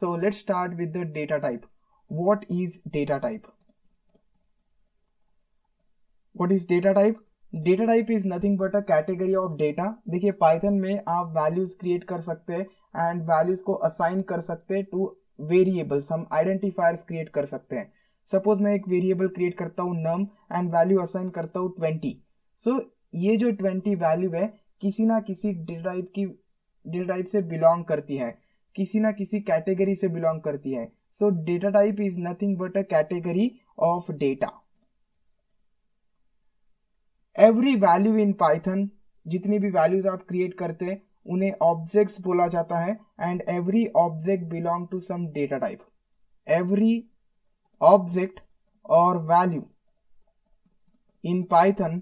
So let's start with the data type. What is data type? What is data type? Data type is nothing but a category of data. देखिए Python में आप values create कर सकते हैं and values को assign कर सकते हैं टू वेरिएबल्स. हम आइडेंटिफायर्स क्रिएट कर सकते हैं. सपोज मैं एक वेरिएबल क्रिएट करता हूँ नम एंड वैल्यू असाइन करता हूँ 20. सो ये जो 20 वैल्यू है किसी ना किसी डेटा टाइप से बिलोंग करती है, किसी ना किसी कैटेगरी से बिलोंग करती है. So data type is nothing but a category of data. Every value in Python, जितनी भी वैल्यूज आप क्रिएट करते हैं उन्हें ऑब्जेक्ट्स बोला जाता है and every object belong to some data type. Every object और value in Python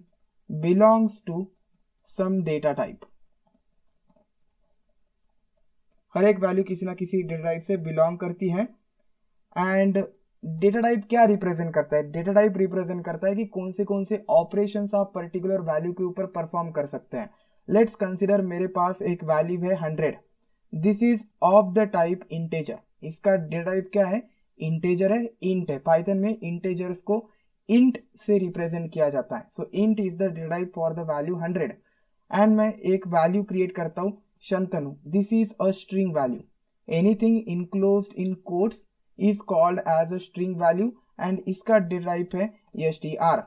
belongs to some data type. हर एक वैल्यू किसी ना किसी डेटा टाइप से बिलोंग करती है. एंड डेटा टाइप क्या रिप्रेजेंट करता है? डेटा टाइप रिप्रेजेंट करता है कि कौन से ऑपरेशंस आप पर्टिकुलर वैल्यू के ऊपर परफॉर्म कर सकते हैं. लेट्स कंसीडर मेरे पास एक वैल्यू है 100. This is of the type integer. इसका डेटा टाइप क्या है? इंटेजर है, इंट है. पाइथन में इंटेजर्स को इंट से रिप्रेजेंट किया जाता है. So int is the data type for the value 100. And मैं एक वैल्यू क्रिएट करता हूं Shantanu. This is a string value. Anything enclosed in quotes is called as a string value and इसका डेटा टाइप है str.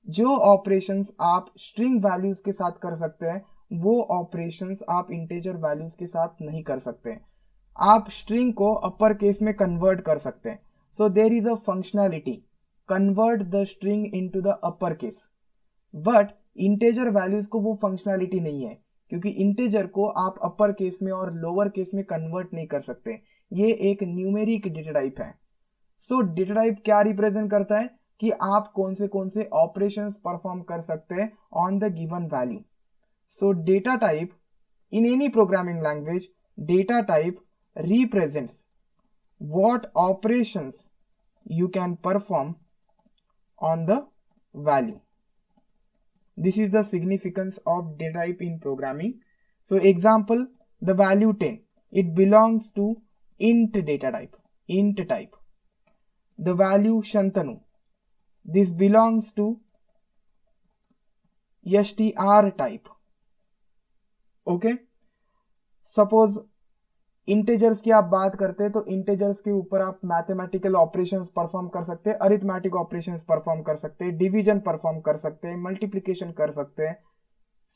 जो operations आप string values के साथ कर सकते हैं वो ऑपरेशंस आप इंटेजर वैल्यूज के साथ नहीं कर सकते. आप स्ट्रिंग को अपर केस में कन्वर्ट कर सकते हैं. So there is a functionality convert the string into the upper case. But integer values को वो फंक्शनैलिटी नहीं है क्योंकि इंटेजर को आप अपर केस में और लोअर केस में कन्वर्ट नहीं कर सकते. ये एक न्यूमेरिक डेटा टाइप है. सो डेटा टाइप क्या रिप्रेजेंट करता है कि आप कौन से ऑपरेशंस परफॉर्म कर सकते हैं on the given value. So data type in any programming language, data type represents what operations you can perform on the value. This is the significance of data type in programming. So example, the value 10, it belongs to int data type, int type. The value Shantanu, this belongs to str type. Okay, suppose integers की आप बात करते हैं तो integers के ऊपर आप mathematical operations perform कर सकते हैं, अरिथमेटिक ऑपरेशंस परफॉर्म कर सकते हैं, डिवीजन परफॉर्म कर सकते हैं, मल्टीप्लिकेशन कर सकते हैं.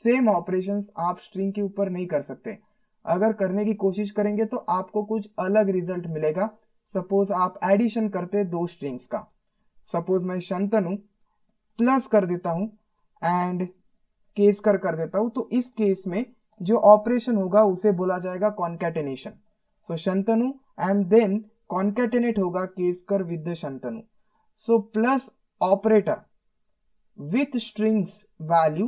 सेम ऑपरेशंस आप स्ट्रिंग के ऊपर नहीं कर सकते. अगर करने की कोशिश करेंगे तो आपको कुछ अलग रिजल्ट मिलेगा. सपोज आप एडिशन करते हैं दो स्ट्रिंग्स का. सपोज मैं शंतनु प्लस कर देता हूं एंड केस कर देता हूं, तो इस केस में जो ऑपरेशन होगा उसे बोला जाएगा concatenation. So Shantanu and then concatenate होगा Keskar with the Shantanu. So plus operator with strings value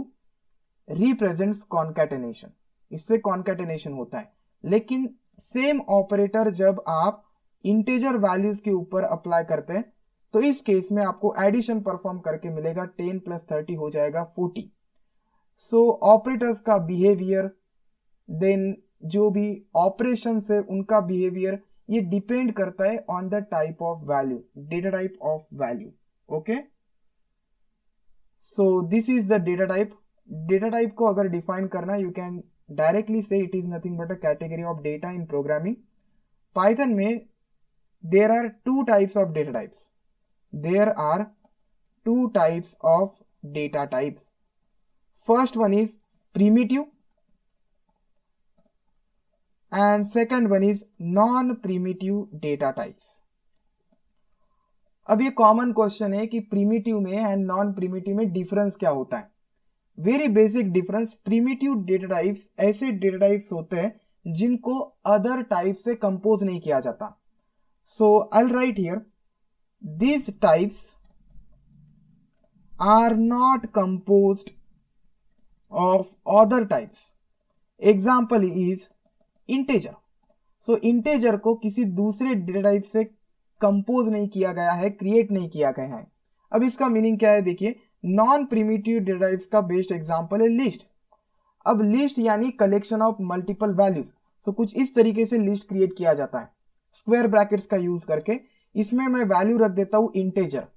represents concatenation. इससे कॉन्कैटेनेशन होता है. लेकिन सेम ऑपरेटर जब आप इंटेजर वैल्यूज के ऊपर अप्लाई करते हैं तो इस केस में आपको एडिशन परफॉर्म करके मिलेगा 10 + 30 हो जाएगा 40. सो ऑपरेटर्स का बिहेवियर, देन जो भी ऑपरेशन है उनका बिहेवियर, ये डिपेंड करता है on the type of value, data type of value. Okay, so this is the data type. Data type को अगर डिफाइन करना, you can directly say it is nothing but a category of data in programming. Python में there are two types of data types. There are two types of data types. First one is primitive and second one is non-primitive data types. अब ये common question है कि primitive में and non primitive में difference क्या होता है. Very basic difference. Primitive data types ऐसे डेटा टाइप्स होते हैं जिनको अदर टाइप से कंपोज नहीं किया जाता. So I write here, these types are not composed of other types. Example is integer. So integer को किसी दूसरे डेटा टाइप से कंपोज नहीं किया गया है, क्रिएट नहीं किया गया है. अब इसका मीनिंग क्या है देखिए. नॉन प्रिमिटिव डेटा टाइप्स का बेस्ट एग्जांपल है लिस्ट. अब लिस्ट यानी कलेक्शन ऑफ मल्टीपल वैल्यूज. सो कुछ इस तरीके से लिस्ट क्रिएट किया जाता है. स्क्वायर ब्रैकेट्स का यूज करके इसमें मैं वैल्यू रख देता हूं integer,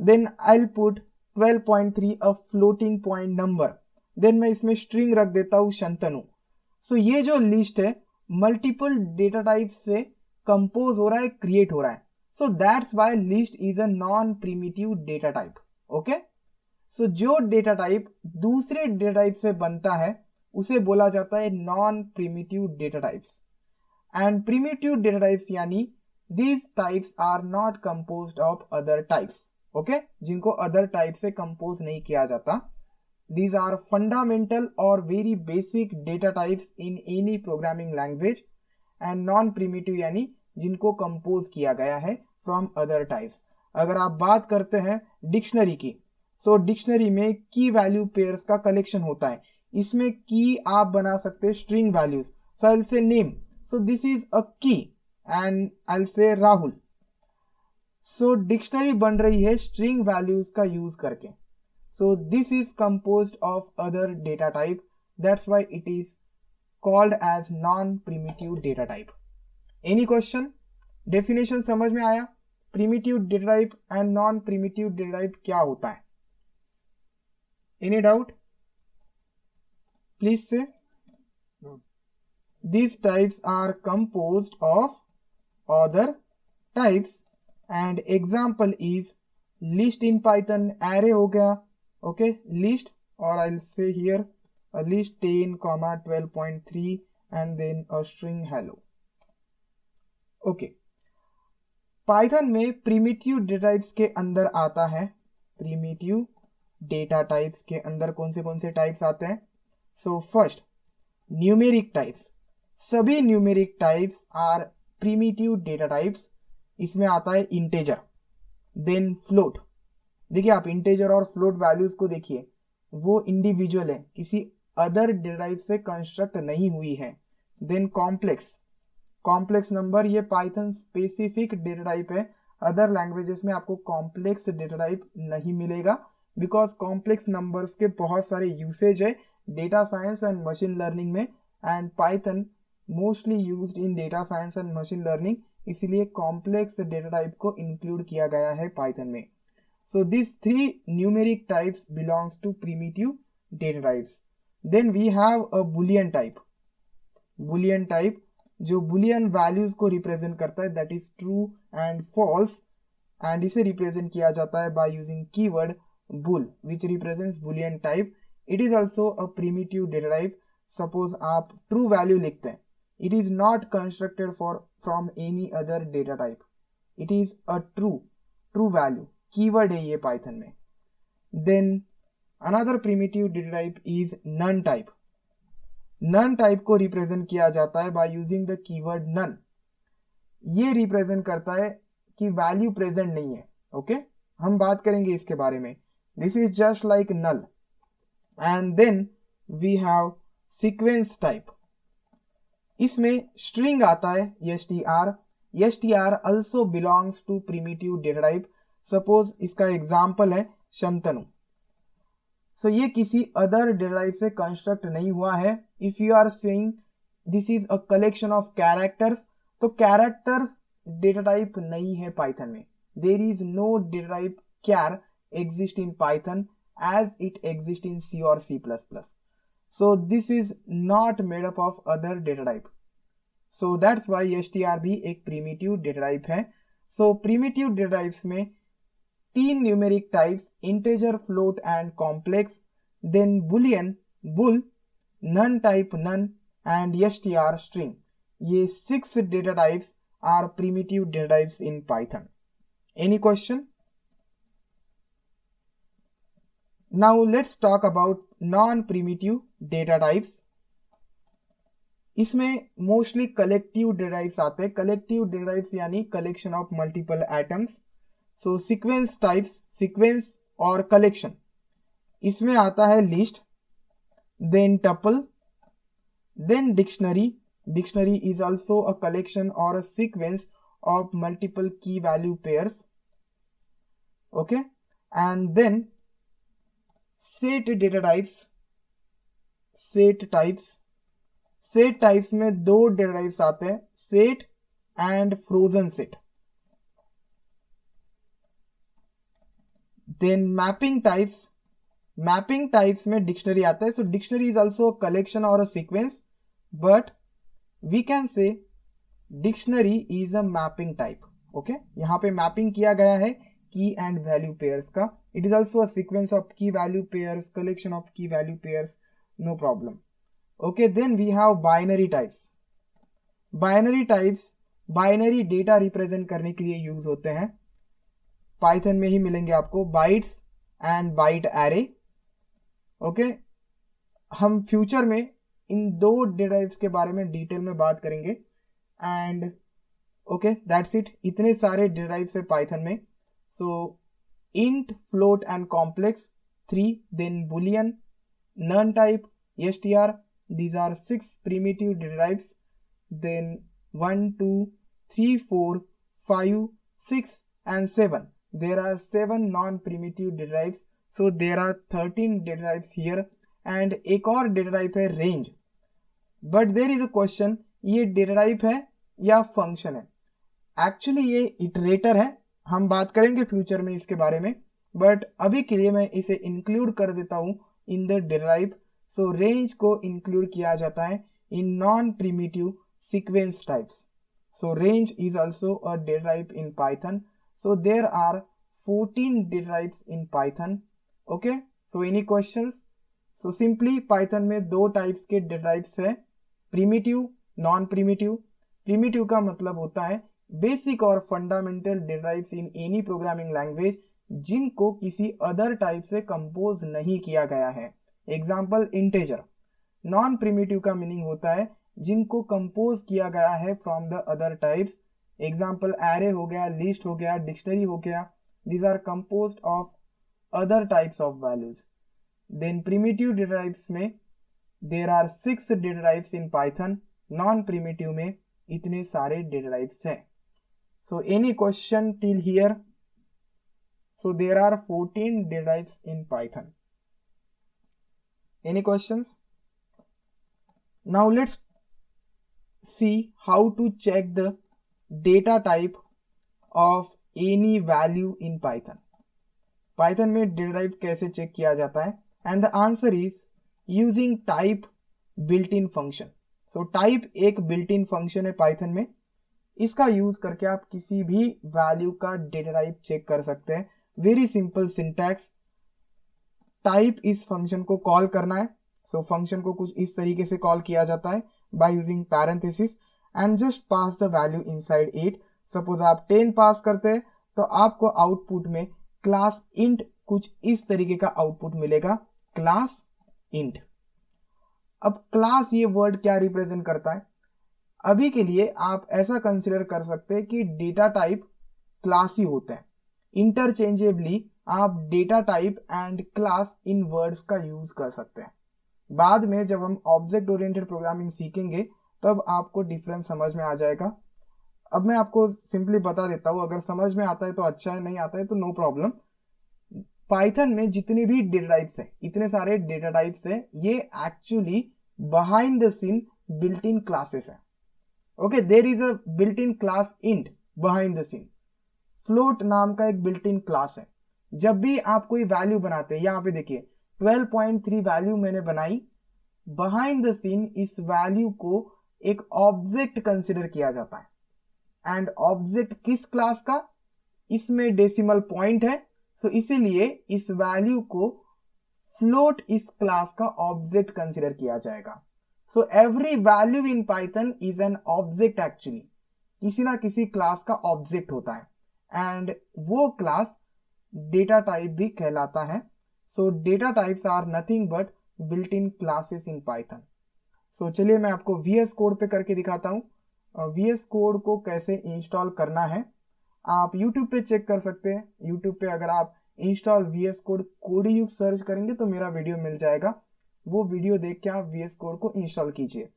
then I will put 12.3 a floating point number, then मैं इसमें स्ट्रिंग रख देता हूं शंतनु। सो ये जो लिस्ट है मल्टीपल डेटा टाइप से कंपोज हो रहा है, क्रिएट हो रहा है। So that's why list is a non primitive data type. Okay, so जो डेटा टाइप दूसरे डेटा टाइप से बनता है उसे बोला जाता है non primitive data types. And primitive data types यानी these types are not composed of other types, okay, जिनको other type से compose नहीं किया जाता। These are fundamental or very basic data types in any programming language, and non-primitive यानी जिनको compose किया गया है from other types। अगर आप बात करते हैं डिक्शनरी की, सो डिक्शनरी में की वैल्यू पेयर्स का कलेक्शन होता है। इसमें की आप बना सकते हैं string values. So I will से नेम, सो दिस इज अ की एंड आई विल से राहुल। सो डिक्शनरी बन रही है स्ट्रिंग वैल्यूज का यूज करके। So this is composed of other data type, that's why it is called as non primitive data type. Any question? Definition समझ में आया? Primitive data type and non primitive data type क्या होता है? Any doubt? Please से। These types are composed of other types and example is list in Python, array हो गया, okay, list, or I'll say here a list 10, 12.3 and then a string hello. Okay, Python में primitive data types के अंदर आता है, primitive data types के अंदर कौन से types आते हैं? So first, numeric types। सभी numeric types are primitive data types. इसमें आता है इंटेजर, देन फ्लोट। देखिए आप इंटेजर और फ्लोट वैल्यूज को देखिए, वो इंडिविजुअल है, किसी अदर डेटा टाइप से कंस्ट्रक्ट नहीं हुई है। देन कॉम्प्लेक्स नंबर, ये पाइथन स्पेसिफिक डेटा टाइप है। अदर लैंग्वेजेस में आपको कॉम्प्लेक्स डेटा टाइप नहीं मिलेगा, बिकॉज कॉम्प्लेक्स नंबर्स के बहुत सारे यूसेज है data science and machine learning में, and Python mostly used in data science and machine learning, इसीलिए कॉम्प्लेक्स डेटा टाइप को इंक्लूड किया गया है पाइथन में। So this 3 numeric types belongs to primitive data types. Then we have a Boolean type जो Boolean values को represent करता है, that is true and false, and इसे रिप्रेजेंट किया जाता है by using keyword bool which represents Boolean type. It is also a primitive data type. Suppose आप true value लिखते हैं, it is not constructed from any other data type, it is a true value, keyword है ये Python में। then another primitive data type is none type को represent किया जाता है by using the keyword none। ये रिप्रेजेंट करता है कि वैल्यू प्रेजेंट नहीं है। ओके, हम बात करेंगे इसके बारे में। This is just like null. And then we have sequence type. इसमें स्ट्रिंग आता है str also belongs to primitive data type। Suppose इसका एग्जांपल है शंतनु। सो ये किसी अदर डेटा टाइप से कंस्ट्रक्ट नहीं हुआ है। If you are saying this is a collection of characters, तो कैरेक्टर्स डेटा टाइप नहीं है पाइथन में। There is no data type char exist in Python as it exists in C or C++। So this is not made up of other data type, so that's why str भी एक primitive data type है। so primitive data types में 3 numeric types, integer, float and complex, then boolean bull, none type none and str string, ये 6 data types are primitive data types in Python। any question? now let's talk about non-primitive data types। इसमें mostly collective data types आते हैं। Collective data types यानी collection of multiple atoms. So sequence types, sequence और collection, इसमें आता है list, then tuple, then dictionary is also a collection और a sequence of multiple key value pairs. Okay, and then set data types. Set types में 2 data types आते हैं, set and frozen set. Then mapping types में dictionary आता है. So dictionary is also a collection or a sequence, but we can say dictionary is a mapping type. Okay, यहाँ पे mapping किया गया है की एंड वैल्यू पेयर्स का. It is also a sequence of key value pairs, collection of key value pairs, no problem. Okay, then we have binary types. Binary data represent करने के लिए use होते हैं. Python में ही मिलेंगे आपको bytes and byte array. Okay, हम फ्यूचर में इन दो डेटा टाइप्स के बारे में डिटेल में बात करेंगे. And okay, that's it. इतने सारे डेटा टाइप्स है पाइथन में. सो int, float and complex 3, then boolean, none type, str, these are 6 primitive data types. Then 1 2 3 4 5 6 and 7, there are 7 non-primitive data types. So there are 13 data types here. and एक और data type है range. but there is a question, ये data type है या function है? Actually ये iterator है, हम बात करेंगे फ्यूचर में इसके बारे में, बट अभी के लिए मैं इसे इंक्लूड कर देता हूं in the data type. So range को इंक्लूड किया जाता है in non primitive sequence types. So range is also a data type in Python. So there are 14 data types in Python. Okay, so any questions? So simply Python में दो types के data types है, primitive, non primitive. Primitive का मतलब होता है basic और fundamental data types in any programming language जिनको किसी अदर टाइप से कंपोज नहीं किया गया है. Example integer. नॉन प्रिमिटिव का मीनिंग होता है जिनको कंपोज किया गया है from the other types. Example array हो गया, लिस्ट हो गया, डिक्शनरी हो गया. These are composed of other types of values. Then primitive data types में there are 6 data types in Python. Non primitive में इतने सारे डेटा टाइप्स हैं. So any question till here? So there are 14 data types in Python. Any questions? Now let's see how to check the data type of any value in Python. Python में data type कैसे check किया जाता है? And the answer is using type built-in function. So type एक built-in function है Python में. इसका use करके आप किसी भी वैल्यू का डेटा टाइप चेक कर सकते हैं. Very simple syntax. टाइप इस फंक्शन को कॉल करना है. सो फंक्शन को कुछ इस तरीके से कॉल किया जाता है by using parenthesis and just pass the value inside it. Suppose आप 10 पास करते हैं तो आपको आउटपुट में क्लास इंट कुछ इस तरीके का आउटपुट मिलेगा, क्लास इंट. अब क्लास ये वर्ड क्या रिप्रेजेंट करता है? अभी के लिए आप ऐसा कंसिडर कर सकते हैं कि डेटा टाइप क्लास ही होते हैं. इंटरचेंजेबली आप data type and class in words का यूज कर सकते हैं. बाद में जब हम ऑब्जेक्ट ओरिएंटेड प्रोग्रामिंग सीखेंगे तब आपको डिफरेंस समझ में आ जाएगा. अब मैं आपको सिंपली बता देता हूं, अगर समझ में आता है तो अच्छा है, नहीं आता है तो नो प्रॉब्लम. पाइथन में जितनी भी डेटा टाइप्स है, इतने सारे डेटा टाइप्स है, ये actually behind the scene built in classes है. Okay, there is a built in class int behind the scene. Float नाम का एक बिल्ट इन क्लास है. जब भी आप कोई वैल्यू बनाते हैं, यहाँ पे देखिए 12.3 वैल्यू मैंने बनाई, बिहाइंड द सीन इस वैल्यू को एक ऑब्जेक्ट कंसिडर किया जाता है. एंड ऑब्जेक्ट किस क्लास का? इसमें डेसिमल पॉइंट है, सो इसीलिए इस वैल्यू को फ्लोट इस क्लास का ऑब्जेक्ट कंसिडर किया जाएगा. So every value in Python is an object. Actually किसी ना किसी क्लास का ऑब्जेक्ट होता है एंड वो क्लास डेटा टाइप भी कहलाता है. So data types are nothing but built in classes in Python. So चलिए मैं आपको VS कोड पे करके दिखाता हूँ. VS कोड को कैसे इंस्टॉल करना है आप YouTube पे चेक कर सकते हैं. YouTube पे अगर आप इंस्टॉल VS कोड कोडीयू सर्च करेंगे तो मेरा वीडियो मिल जाएगा. वो वीडियो देख के आप VS कोड को इंस्टॉल कीजिए.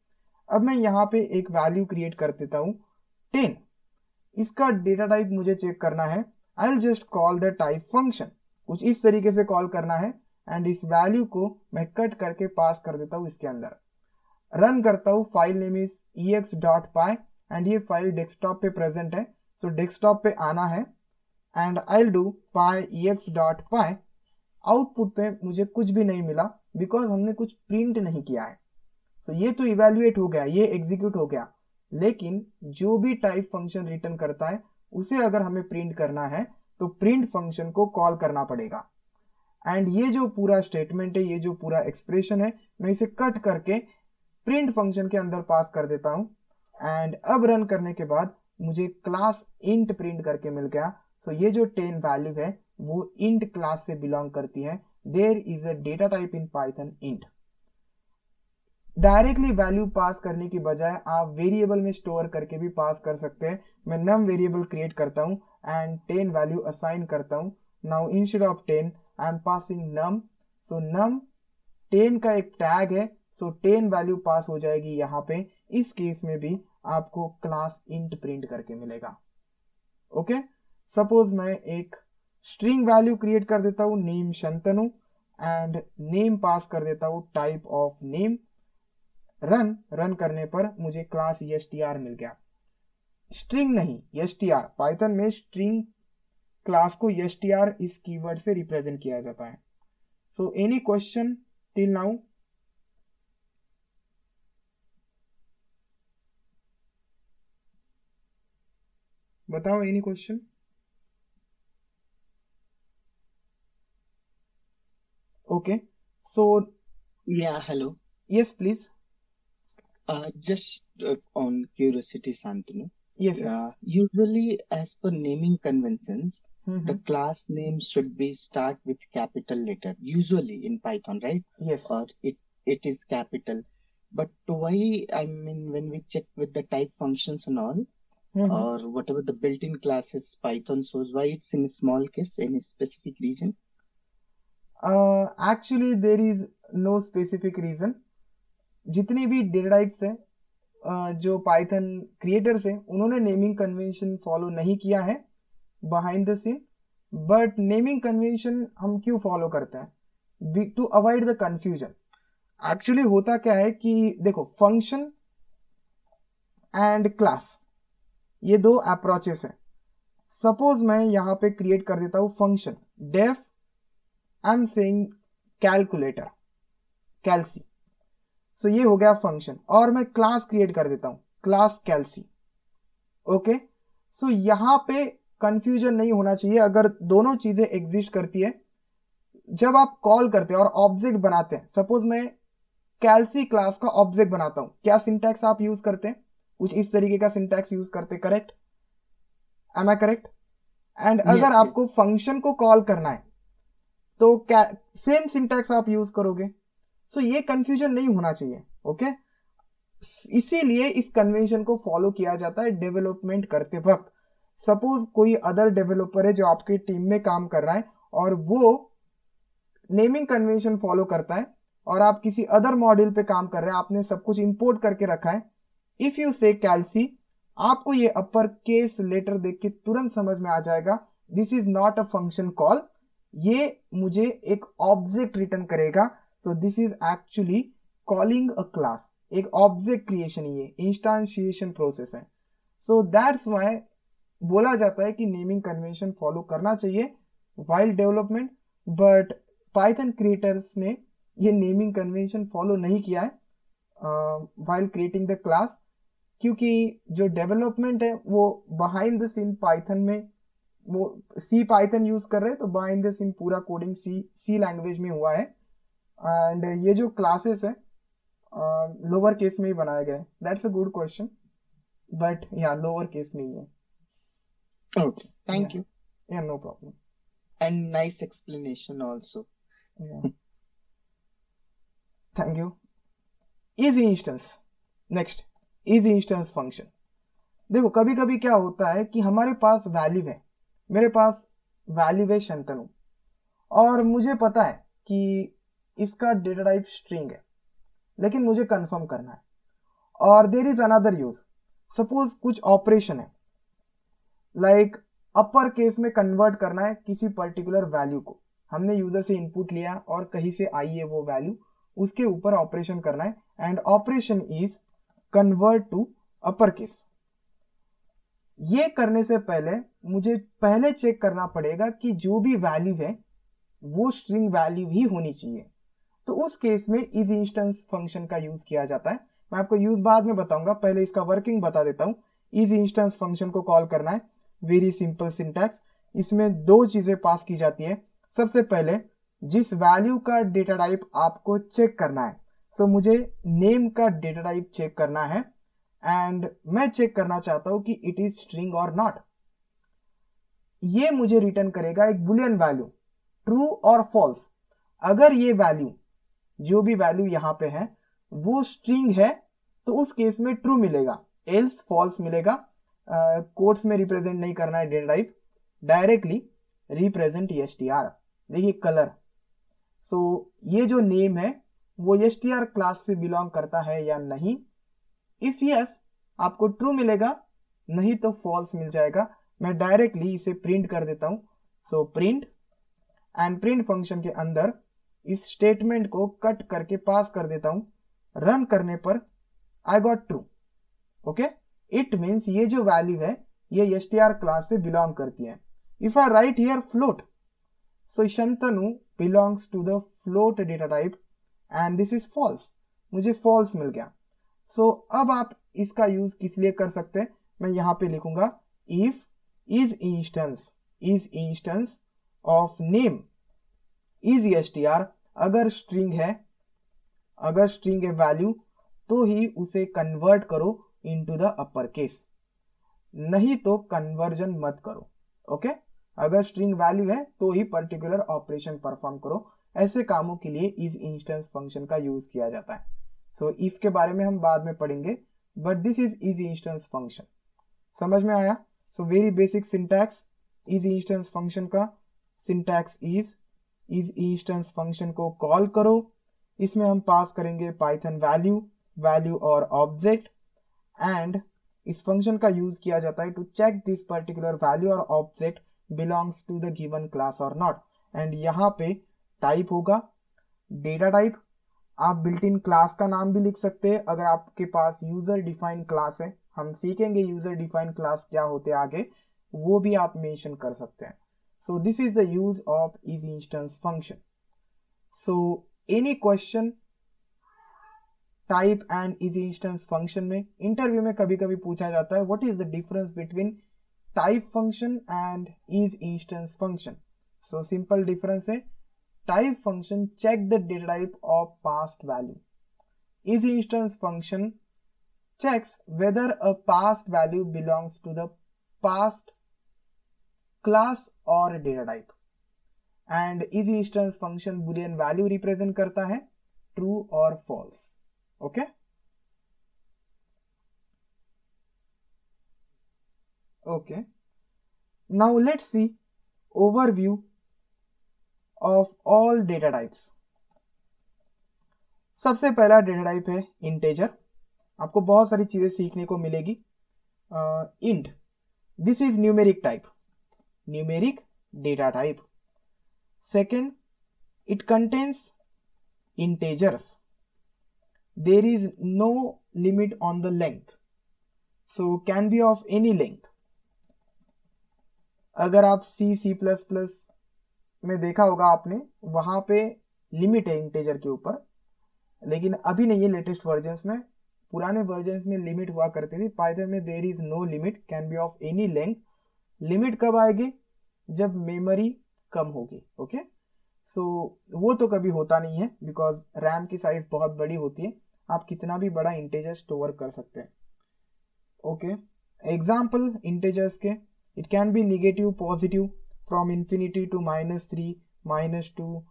अब मैं यहाँ पे एक वैल्यू क्रिएट कर देता हूँ 10. इसका डेटा टाइप मुझे चेक करना है. I will just call the type function. कुछ इस तरीके से कॉल करना है एंड इस वैल्यू को मैं कट करके पास कर देता हूँ इसके अंदर. रन करता हूँ. File name is ex.py and ये फाइल डेस्कटॉप पे प्रेजेंट है, सो डेस्कटॉप पे आना है and I do py.ex.py। Output पे मुझे कुछ भी नहीं मिला बिकॉज हमने कुछ प्रिंट नहीं किया है। तो ये तो इवेल्युएट हो गया, ये एग्जीक्यूट हो गया, लेकिन जो भी टाइप फंक्शन रिटर्न करता है उसे अगर हमें प्रिंट करना है तो प्रिंट फंक्शन को कॉल करना पड़ेगा। एंड ये जो पूरा स्टेटमेंट है, ये जो पूरा एक्सप्रेशन है, मैं इसे कट करके प्रिंट फंक्शन के अंदर पास कर देता हूं एंड अब रन करने के बाद मुझे क्लास इंट प्रिंट करके मिल गया। तो ये जो 10 वैल्यू है वो इंट क्लास से बिलोंग करती है। There is a data type in Python int. Directly value pass करने की बजाय आप वेरिएबल में स्टोर करके भी पास कर सकते हैं। मैं नम वेरिएबल क्रिएट करता हूं एंड 10 वैल्यू असाइन करता हूं। Now instead of 10 I am passing num. So num 10 का एक टैग है, सो 10 वैल्यू पास हो जाएगी यहाँ पे। इस केस में भी आपको क्लास इंट प्रिंट करके मिलेगा। ओके, सपोज मैं एक स्ट्रिंग वैल्यू क्रिएट कर देता हूँ नेम शंतनु एंड नेम पास कर देता हूँ टाइप ऑफ नेम। रन करने पर मुझे क्लास str मिल गया। स्ट्रिंग नहीं, str। पाइथन में स्ट्रिंग क्लास को str इस कीवर्ड से रिप्रेजेंट किया जाता है। So any question till now? बताओ, any question? Okay, so Yeah, hello. Yes please. Just on curiosity, Santanu. Yes yes. Usually, as per naming conventions, the hmm, class name should be start with capital letter. Usually in Python, right? Yes. Or it is capital. But why? I mean, when we check with the type functions and all, hmm, or whatever the built-in classes Python shows, why it's in small case, any specific reason? Actually there is no specific reason. जितनी भी data types हैं, जो Python creators हैं, उन्होंने naming convention follow नहीं किया है behind the scene. But naming convention हम क्यों फॉलो करते हैं? To avoid the confusion. Actually होता क्या है कि देखो, फंक्शन एंड क्लास, ये दो अप्रोचेस है। सपोज मैं यहां पे क्रिएट कर देता हूं function def, I am saying calculator, calc. So ये हो गया फंक्शन, और मैं क्लास क्रिएट कर देता हूं क्लास कैलसी। ओके, सो यहां पे कंफ्यूजन नहीं होना चाहिए अगर दोनों चीजें एग्जिस्ट करती है। जब आप कॉल करते हैं और ऑब्जेक्ट बनाते हैं, सपोज मैं कैलसी क्लास का ऑब्जेक्ट बनाता हूं, क्या सिंटैक्स आप यूज करते हैं? कुछ इस तरीके का सिंटैक्स यूज करते, correct? Am I correct? And अगर Yes, yes. आपको फंक्शन को कॉल करना है तो क्या सेम सिंटैक्स आप यूज करोगे? सो ये कंफ्यूजन नहीं होना चाहिए। ओके, इसीलिए इस कन्वेंशन को फॉलो किया जाता है डेवलपमेंट करते वक्त। सपोज कोई अदर डेवलपर है जो आपकी टीम में काम कर रहा है और वो नेमिंग कन्वेंशन फॉलो करता है, और आप किसी अदर मॉड्यूल पे काम कर रहे हैं, आपने सब कुछ इंपोर्ट करके रखा है। इफ यू से कैलसी, आपको ये अपर केस लेटर देख के तुरंत समझ में आ जाएगा this is not a function call, ये मुझे एक ऑब्जेक्ट रिटर्न करेगा। सो this is actually calling a class, एक ऑब्जेक्ट क्रिएशन, ये इंस्टांशिएशन प्रोसेस है। सो दैट्स वाई बोला जाता है कि नेमिंग कन्वेंशन फॉलो करना चाहिए while development. But Python creators ने ये नेमिंग कन्वेंशन फॉलो नहीं किया है वाइल क्रिएटिंग द क्लास, क्योंकि जो डेवलपमेंट है वो बिहाइंड द सीन पाइथन में, वो सी पाइथन यूज कर रहे हैं, तो बिहाइंड द सीन पूरा कोडिंग सी लैंग्वेज में हुआ है। एंड ये जो क्लासेस है लोअर केस में ही बनाया गया है। That's a good question, but या लोअर केस में ही है। Okay, thank you. या no problem. And nice explanation also. Thank you. Isinstance, next, isinstance function. देखो, कभी कभी क्या होता है कि हमारे पास वैल्यू है, मेरे पास वैल्यू है शंतनु, और मुझे पता है कि इसका डेटा टाइप स्ट्रिंग है, लेकिन मुझे कंफर्म करना है। और there is another use, suppose कुछ ऑपरेशन है, लाइक अपर केस में कन्वर्ट करना है किसी पर्टिकुलर वैल्यू को। हमने यूजर से इनपुट लिया और कहीं से आई है वो वैल्यू, उसके ऊपर ऑपरेशन करना है, and operation is convert to upper case. ये करने से पहले मुझे पहले चेक करना पड़ेगा कि जो भी वैल्यू है वो स्ट्रिंग वैल्यू ही होनी चाहिए। तो उस केस में इज इंस्टेंस फंक्शन का यूज किया जाता है। मैं आपको यूज बाद में बताऊंगा, पहले इसका वर्किंग बता देता हूं। इज इंस्टेंस फंक्शन को कॉल करना है, वेरी सिंपल सिंटैक्स। इसमें दो चीजें पास की जाती है। सबसे पहले जिस वैल्यू का डेटा टाइप आपको चेक करना है, तो मुझे नेम का डेटा टाइप चेक करना है एंड मैं चेक करना चाहता हूं कि इट इज स्ट्रिंग और नॉट। ये मुझे रिटर्न करेगा एक बुलियन वैल्यू, ट्रू और फॉल्स। अगर ये वैल्यू, जो भी वैल्यू यहां पे है वो स्ट्रिंग है तो उस केस में ट्रू मिलेगा, एल्स फॉल्स मिलेगा। कोट्स में रिप्रेजेंट नहीं करना है data type, directly represent STR. देखिए कलर, सो ये जो नेम है वो एसटीआर क्लास से बिलोंग करता है या नहीं। इफ यस आपको ट्रू मिलेगा, नहीं तो फॉल्स मिल जाएगा। मैं डायरेक्टली इसे प्रिंट कर देता हूं। So print, and print function के अंदर इस स्टेटमेंट को कट करके पास कर देता हूं। रन करने पर I got true. Okay, it means ये जो वैल्यू है ये एसटीआर क्लास से बिलोंग करती है। If I write here float, so Shantanu belongs to the float data type and this is false, मुझे फॉल्स मिल गया। सो अब आप इसका यूज किस लिए कर सकते हैं, मैं यहां पे लिखूंगा if is instance of name is STR. अगर स्ट्रिंग है वैल्यू तो ही उसे कन्वर्ट करो इनटू द अपर केस, नहीं तो कन्वर्जन मत करो। ओके, अगर स्ट्रिंग वैल्यू है तो ही पर्टिकुलर ऑपरेशन परफॉर्म करो। ऐसे कामों के लिए इज इंस्टेंस फंक्शन का यूज किया जाता है। सो इफ के बारे में हम बाद में पढ़ेंगे, but this is instance function. समझ में आया? So very basic syntax is instance function का। सिंटैक्स इज इंस्टेंस फंक्शन को कॉल करो, इसमें हम पास करेंगे पाइथन वैल्यू और ऑब्जेक्ट, एंड इस फंक्शन का यूज किया जाता है to check this particular value और object belongs to the given class और नॉट। एंड यहाँ पे टाइप होगा डेटा टाइप। आप बिल्ट इन क्लास का नाम भी लिख सकते हैं अगर आपके पास यूजर डिफाइंड क्लास है। हम सीखेंगे यूजर डिफाइंड क्लास क्या होते हैं आगे, वो भी आप मेंशन कर सकते हैं। So this is the use of is instance function. So any question type and is instance function में? इंटरव्यू में कभी कभी पूछा जाता है what is the difference between type function and is instance function. So simple difference है, type function check the data type of past value. Is instance function checks whether a past value belongs to the past class or data type. And is instance function boolean value represent करता है, true और false. Okay? Okay. Now let's see overview of all data types. सबसे पहला data type है integer. आपको बहुत सारी चीजें सीखने को मिलेगी। Int, this is numeric type, numeric data type. Second, it contains integers, there is no limit on the length, so can be of any length. अगर आप C++ में देखा होगा आपने, वहां पे लिमिट है इंटेजर के ऊपर, लेकिन अभी नहीं है लेटेस्ट वर्जन्स में। पुराने वर्जन्स में लिमिट हुआ करती थी। पाइथन में there is no limit, can be of any length. Limit कब आएगी? जब मेमोरी कम होगी। ओके, सो वो तो कभी होता नहीं है बिकॉज रैम की साइज बहुत बड़ी होती है, आप कितना भी बड़ा इंटेजर स्टोर कर सकते हैं। ओके, एग्जाम्पल इंटेजर्स के, it can be negative, positive, from infinity to -3, -2,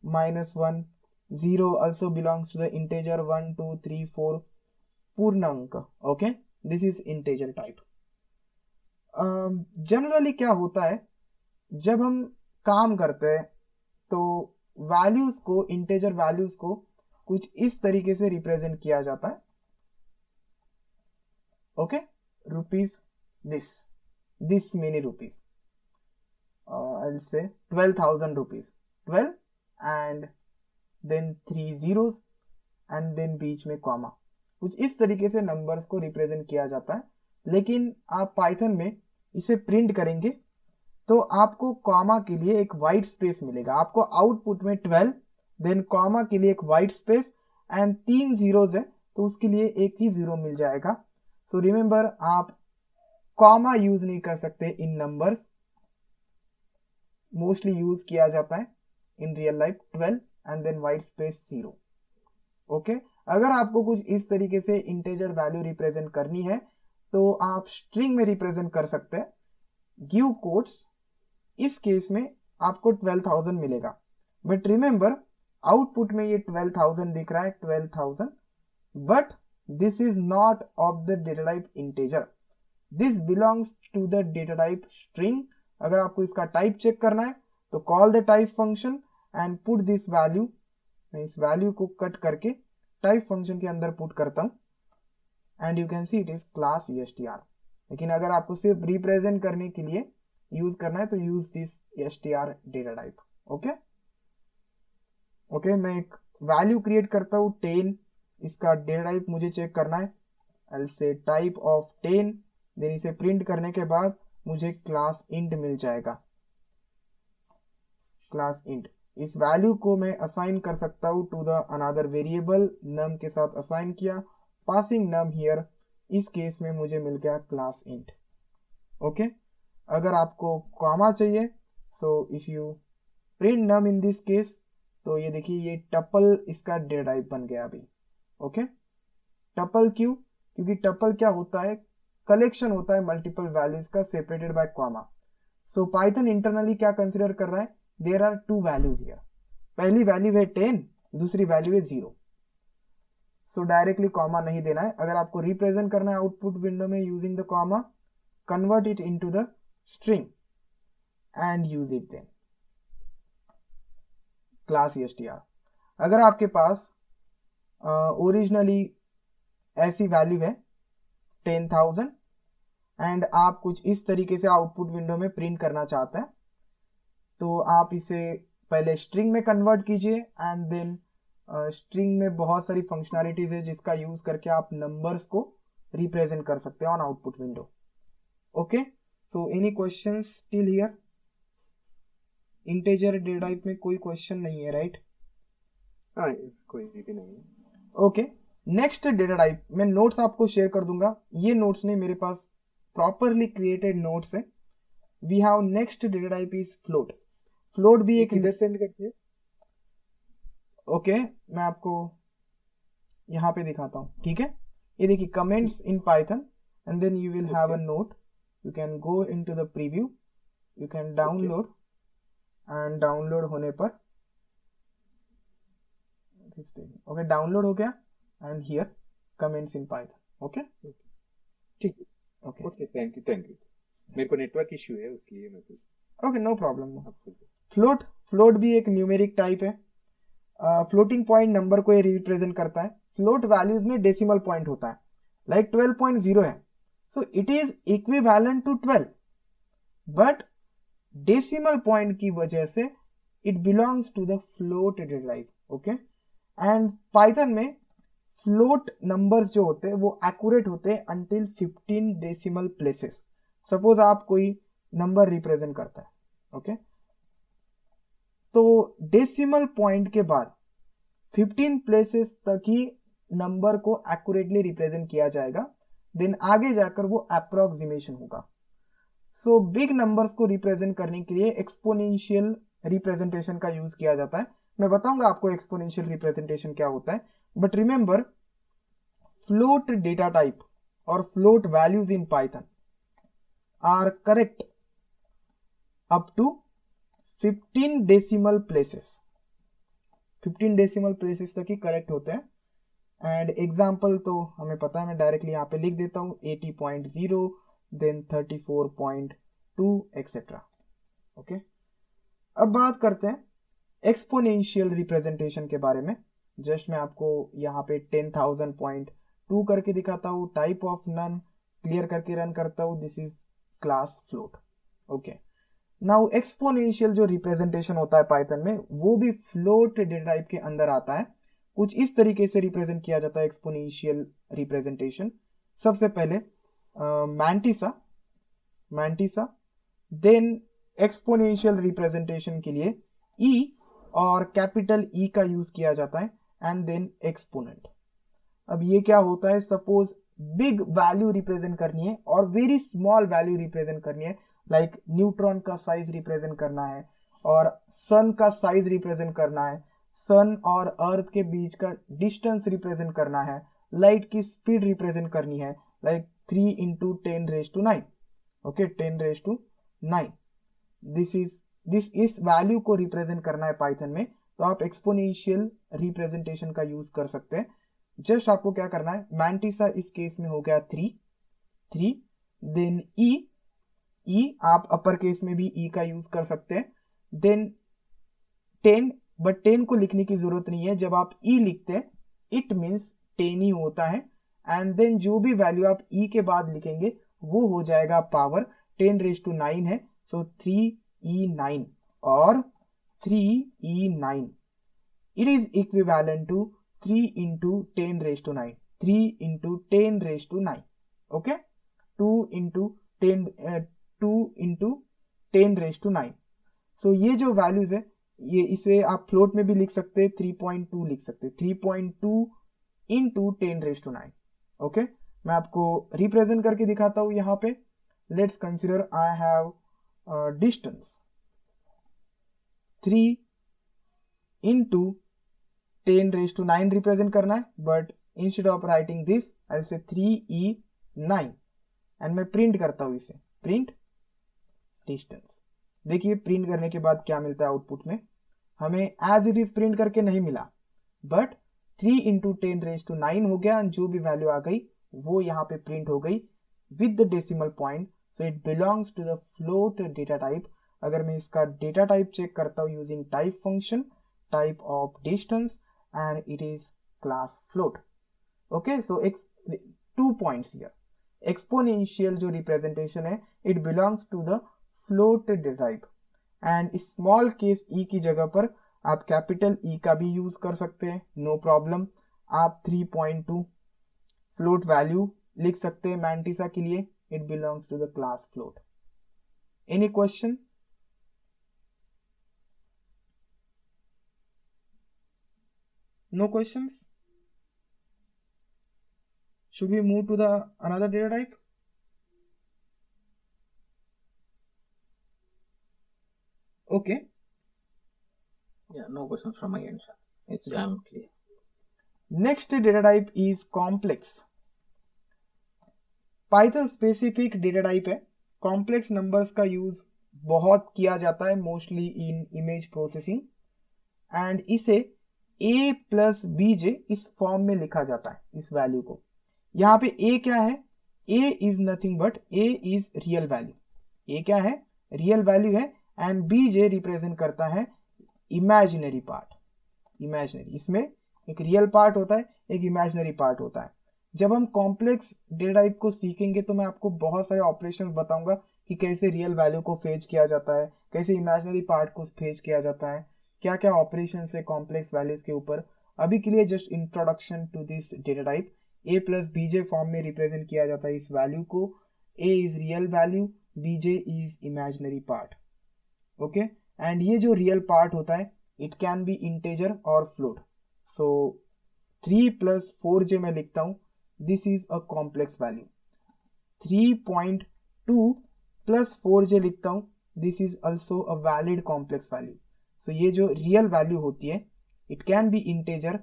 -1। 0 also belongs to the integer 1, 2, 3, 4 पूर्णांक। Okay, this is integer type. Generally क्या होता है, जब हम काम करते हैं तो वैल्यूज को, इंटेजर वैल्यूज को कुछ इस तरीके से रिप्रेजेंट किया जाता है। Okay, rupees, this many rupees, I'll say 12,000 rupees, 12 and then 3 zeros and then बीच में कॉमा। कुछ इस तरीके से नंबर्स को रिप्रेजेंट किया जाता है। लेकिन आप पाइथन में इसे प्रिंट करेंगे तो आपको कॉमा के लिए एक वाइट स्पेस मिलेगा। आपको आउटपुट में 12, देन कॉमा के लिए एक वाइट स्पेस एंड 3 जीरोज है तो उसके लिए एक ही जीरो मिल जाएगा। सो रिमेंबर, आप कॉमा यूज नहीं कर सकते इन नंबर्स, मोस्टली यूज किया जाता है in real life 12 and then white space 0। Okay, अगर आपको कुछ इस तरीके से इंटेजर वैल्यू रिप्रेजेंट करनी है तो आप स्ट्रिंग में रिप्रेजेंट कर सकते हैं, गिव कोट्स। इस केस में आपको 12,000 मिलेगा, बट रिमेंबर आउटपुट में ये 12,000 दिख रहा है, 12,000, but this is not of the data type integer, this belongs to the data type string. अगर आपको इसका टाइप चेक करना है तो call the type function and put this value. मैं इस वैल्यू को कट करके टाइप फंक्शन के अंदर पुट करता हूं and you can see it is class str। लेकिन अगर आपको सिर्फ रिप्रेजेंट करने के लिए यूज करना है तो use this str data type. Okay okay, मैं एक वैल्यू क्रिएट करता हूं 10, इसका डेटा टाइप मुझे चेक करना है। आई से टाइप ऑफ 10, देन इसे प्रिंट करने के बाद मुझे क्लास इंट मिल जाएगा, क्लास इंट। इस वैल्यू को मैं असाइन कर सकता हूं टू द अनदर वेरिएबल, नम के साथ असाइन किया, पासिंग नम हियर। इस केस में मुझे मिल गया क्लास इंट। ओके, अगर आपको कॉमा चाहिए so if you print num in this case तो ये देखिए ये टपल इसका डेटा टाइप बन गया अभी। ओके, टपल क्यों? क्योंकि टपल क्या होता है, कलेक्शन होता है मल्टीपल वैल्यूज का separated by comma. So Python internally क्या कंसिडर कर रहा है, देयर आर 2 वैल्यूज हियर, पहली वैल्यू है 10, दूसरी वैल्यू है 0। सो डायरेक्टली कॉमा नहीं देना है। अगर आपको रिप्रेजेंट करना है आउटपुट विंडो में using the comma, convert it into the string and use it then class str। अगर आपके पास ओरिजिनली ऐसी वैल्यू है 10,000 एंड आप कुछ इस तरीके से आउटपुट विंडो में प्रिंट करना चाहते हैं तो आप इसे पहले स्ट्रिंग में कन्वर्ट कीजिए एंड देन स्ट्रिंग में बहुत सारी फंक्शनैलिटीज है जिसका यूज करके आप नंबर्स को रिप्रेजेंट कर सकते हैं on output window. Okay, so any questions till here? Integer data type में कोई क्वेश्चन नहीं है, राइट? हाँ, इस कोई भी नहीं है। ओके, नेक्स्ट डेटा टाइप मैं नोट्स आपको शेयर कर दूंगा। ये नोट्स नहीं, मेरे पास प्रॉपरली क्रिएटेड नोट्स है। We have next data type is float. Float भी एक किधर सेंड करते हैं? ओके, मैं आपको यहाँ पे दिखाता हूँ, ठीक है? ये देखिए comments in Python and then you will have a note, you can go into the preview, you can download and download होने पर ओके डाउनलोड हो गया and here comments in Python. Okay ठीक है, ओके ओके, थैंक यू। मेरे को network issue है इसलिए मैं पूछ ओके, नो प्रॉब्लम। आपको। फ्लोट, फ्लोट भी एक न्यूमेरिक टाइप है। फ्लोटिंग पॉइंट नंबर को ये रिप्रेजेंट करता है। फ्लोट वैल्यूज में डेसिमल पॉइंट होता है, लाइक 12.0 है, so it is equivalent to 12, but decimal point की वजह से it belongs to the float data type. Okay, and Python में फ्लोट नंबर्स जो होते हैं वो एक्यूरेट होते हैं अंटिल 15 डेसिमल प्लेसेस। सपोज आप कोई नंबर रिप्रेजेंट करता है, ओके, तो डेसिमल पॉइंट के बाद 15 प्लेसेस तक ही नंबर को एक्यूरेटली रिप्रेजेंट किया जाएगा, देन आगे जाकर वो अप्रोक्सीमेशन होगा। सो बिग नंबर्स को रिप्रेजेंट करने के लिए एक्सपोनेंशियल रिप्रेजेंटेशन का यूज किया जाता है। मैं बताऊंगा आपको एक्सपोनेंशियल रिप्रेजेंटेशन क्या होता है, but remember float data type और float values in Python are correct up to 15 decimal places. 15 decimal places तक ही करेक्ट होते हैं। एंड एग्जाम्पल तो हमें पता है, मैं डायरेक्टली यहाँ पे लिख देता हूँ 80.0 देन 34.2 एक्सेट्रा। ओके, अब बात करते हैं एक्सपोनेंशियल रिप्रेजेंटेशन के बारे में। जस्ट मैं आपको यहाँ पे 10,000.2 करके दिखाता हूँ, टाइप ऑफ नन क्लियर करके रन करता हूँ, this is class float. Okay, now exponential जो रिप्रेजेंटेशन होता है पाइथन में वो भी फ्लोट डेटा टाइप के अंदर आता है। कुछ इस तरीके से रिप्रेजेंट किया जाता है एक्सपोनेंशियल रिप्रेजेंटेशन। सबसे पहले मैंटिसा देन एक्सपोनेंशियल रिप्रेजेंटेशन के लिए ई और कैपिटल ई का यूज किया जाता है एंड देन एक्सपोनेंट। अब ये क्या होता है, सपोज बिग वैल्यू रिप्रेजेंट करनी है और वेरी स्मॉल वैल्यू रिप्रेजेंट करनी है, लाइक न्यूट्रॉन का साइज रिप्रेजेंट करना है और सन का साइज रिप्रेजेंट करना है, सन और अर्थ के बीच का डिस्टेंस रिप्रेजेंट करना है, लाइट की स्पीड रिप्रेजेंट करनी है, लाइक 3 इंटू 10⁻⁹ ओके 10⁻⁹ दिस इस वैल्यू को रिप्रेजेंट करना है पाइथन में, तो आप एक्सपोनेंशियल रिप्रेजेंटेशन का यूज कर सकते हैं। जस्ट आपको क्या करना है, मैंटिसा इस केस में हो गया 3 देन ई आप अपर केस में भी ई का यूज कर सकते हैं, देन 10 बट 10 को लिखने की जरूरत नहीं है, जब आप ई लिखते हैं इट मीन्स 10 ही होता है एंड देन जो भी वैल्यू आप ई के बाद लिखेंगे वो हो जाएगा पावर 10⁻⁹ है, सो 3e9 और 3e9 it is equivalent to 3 into 10⁻⁹ 3 into 10⁻⁹ okay 2 into 10⁻⁹ सो ये जो वैल्यूज है ये इसे आप फ्लोट में भी लिख सकते हैं, 3.2 लिख सकते हैं, 3.2 into 10⁻⁹ ओके। मैं आपको रिप्रेजेंट करके दिखाता हूं यहाँ पे। Let's consider I have distance 3 into 10⁻⁹ represent करना है, but instead of writing this I से 3e9 एंड मैं प्रिंट करता हूं इसे, प्रिंट डिस्टेंस। देखिए प्रिंट करने के बाद क्या मिलता है आउटपुट में, हमें एज इट इज प्रिंट करके नहीं मिला, बट 3 into 10⁻⁹ हो गया एंड जो भी वैल्यू आ गई वो यहाँ पे प्रिंट हो गई with the decimal point, so it belongs to the float data type. अगर मैं इसका डेटा टाइप चेक करता हूँ using type function, type of distance and it is class float okay. So 2 points here, exponential जो representation है it belongs to the float data type and small case e की जगह पर आप capital E का भी यूज कर सकते हैं, नो प्रॉब्लम। आप 3.2 फ्लोट वैल्यू लिख सकते हैं मैंटिसा के लिए, it belongs to the class float. Any question? No questions? Should we move to the another data type? Okay. Yeah, no questions from my end, sir. I'm clear. Next data type is complex. Python specific data type है। complex numbers का use बहुत किया जाता है mostly in image processing and इसे a plus bj इस form में लिखा जाता है, इस वैल्यू को। यहाँ पे a क्या है, a is nothing but a is real value. a क्या है, रियल वैल्यू है एंड bj रिप्रेजेंट करता है इमेजिनरी पार्ट। इमेजिनरी, इसमें एक रियल पार्ट होता है, एक इमेजिनरी पार्ट होता है। जब हम कॉम्प्लेक्स डेटा टाइप को सीखेंगे तो मैं आपको बहुत सारे ऑपरेशंस बताऊंगा कि कैसे रियल वैल्यू को फेच किया जाता है, कैसे इमेजिनरी पार्ट को फेच किया जाता है, क्या क्या ऑपरेशन है कॉम्प्लेक्स वैल्यूज के ऊपर। अभी के लिए just introduction to this data type. a plus b j form में रिप्रेजेंट किया जाता है इस वैल्यू को। a is real value, bj is imaginary part okay. And ये जो रियल पार्ट होता है इट कैन बी इंटेजर और फ्लोट। सो 3 + 4j मैं लिखता हूं, this is a complex value. 3.2 + 4j लिखता हूं, this is also a valid complex value. So ये जो रियल वैल्यू होती है इट कैन बी इंटेजर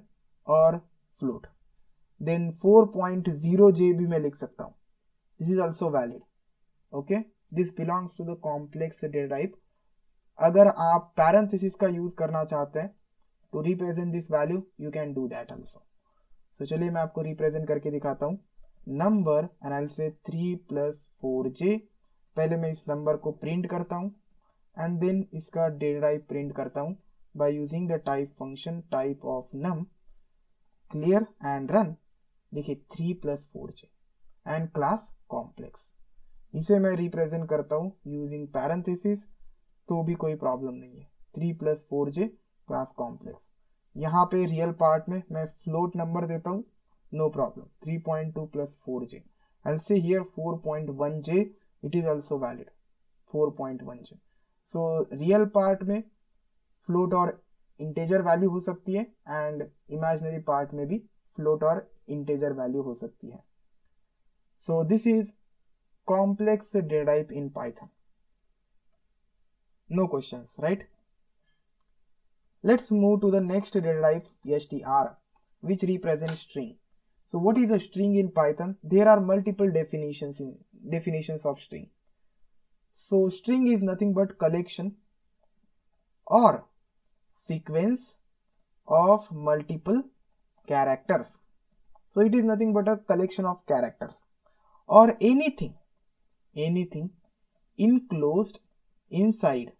और फ्लोट। देन 4.0j भी मैं लिख सकता हूं, this is also valid okay. This belongs to the complex data type. अगर आप पैरेंथेसिस का यूज करना चाहते हैं to represent this value you can do that also. So चलिए मैं आपको रिप्रेजेंट करके दिखाता हूं। नंबर एंड आई विल से 3 + 4j। पहले मैं इस नंबर को प्रिंट करता हूं एंड देन इसका डेटा टाइप प्रिंट करता हूं bye using the type function type of num, clear and run. देखिए 3 + 4j एंड क्लास कॉम्प्लेक्स, इसे मैं रिप्रेजेंट करता हूं यूजिंग पैरेंथेसिस तो भी कोई प्रॉब्लम नहीं है। 3 + 4j क्लास कॉम्प्लेक्स। यहाँ पे रियल पार्ट में मैं फ्लोट नंबर देता हूँ, no problem. 3.2 + 4j I'll say here 4.1j, it is also valid 4.1j. So real part में फ्लोट और इंटेजर वैल्यू हो सकती है एंड इमेजिनरी पार्ट में भी फ्लोट और इंटेजर वैल्यू हो सकती है. So this is complex data type in Python. No questions, right? Let's move to the next data type, str, which represents string. So what is a string in Python? There are multiple definitions of string. So string is nothing but collection or sequence of multiple characters. So it is nothing but a collection of characters or anything enclosed inside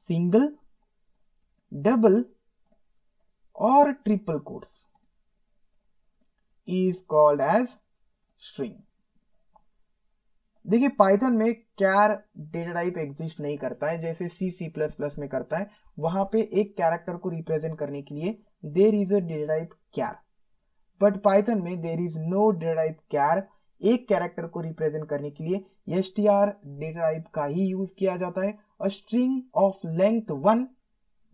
single, double or triple quotes is called as string. देखिए Python में कैर data type exist नहीं करता है जैसे C++ में करता है. वहां पे एक कैरेक्टर को रिप्रेजेंट करने के लिए there is a data type char, but Python में there is no data type char. एक कैरेक्टर को रिप्रेजेंट करने के लिए str डेटा टाइप का ही यूज किया जाता है. अ string of length 1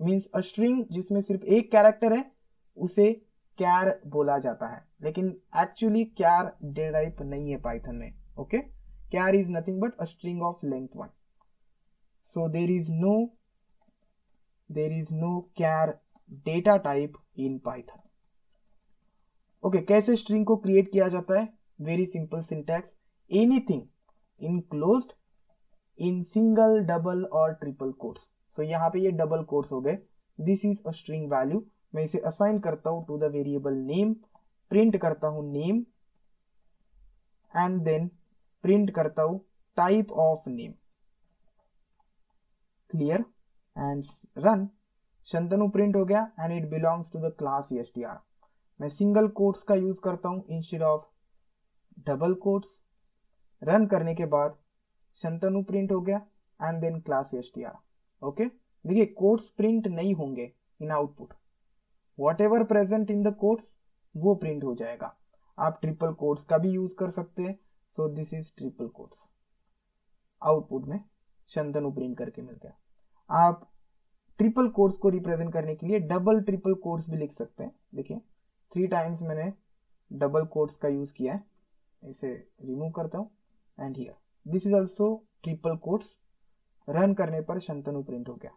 means a string जिसमें सिर्फ एक कैरेक्टर है उसे कैर बोला जाता है, लेकिन एक्चुअली कैर डेटा टाइप नहीं है पाइथन में. Okay, char is nothing but a string of length 1. So there is no char data type in Python. Okay, कैसे स्ट्रिंग को क्रिएट किया जाता है? Very simple syntax, anything enclosed in single, double और triple quotes. So यहाँ पे ये double quotes हो गए. This is a string value. मैं इसे असाइन करता हूं to the variable name, print करता हूं नेम एंड देन प्रिंट करता हूं type of name. Clear and run. Shantanu print हो गया and it belongs to the class str. मैं सिंगल कोट्स का यूज करता हूं instead of double quotes. Run करने के बाद शंतनु प्रिंट हो गया and then class str. Okay, देखिए कोट्स प्रिंट नहीं होंगे in output. Whatever present in the quotes वो प्रिंट हो जाएगा. आप ट्रिपल कोट्स का भी यूज कर सकते हैं. So this is triple quotes. Output में शंतनु प्रिंट करके मिल गया. आप ट्रिपल कोट्स को रिप्रेजेंट करने के लिए डबल ट्रिपल कोट्स भी लिख सकते हैं. देखिए 3 टाइम्स मैंने डबल कोट्स का यूज किया है. इसे रिमूव करता हूं and here this is also triple quotes. Run करने पर शंतनु प्रिंट हो गया.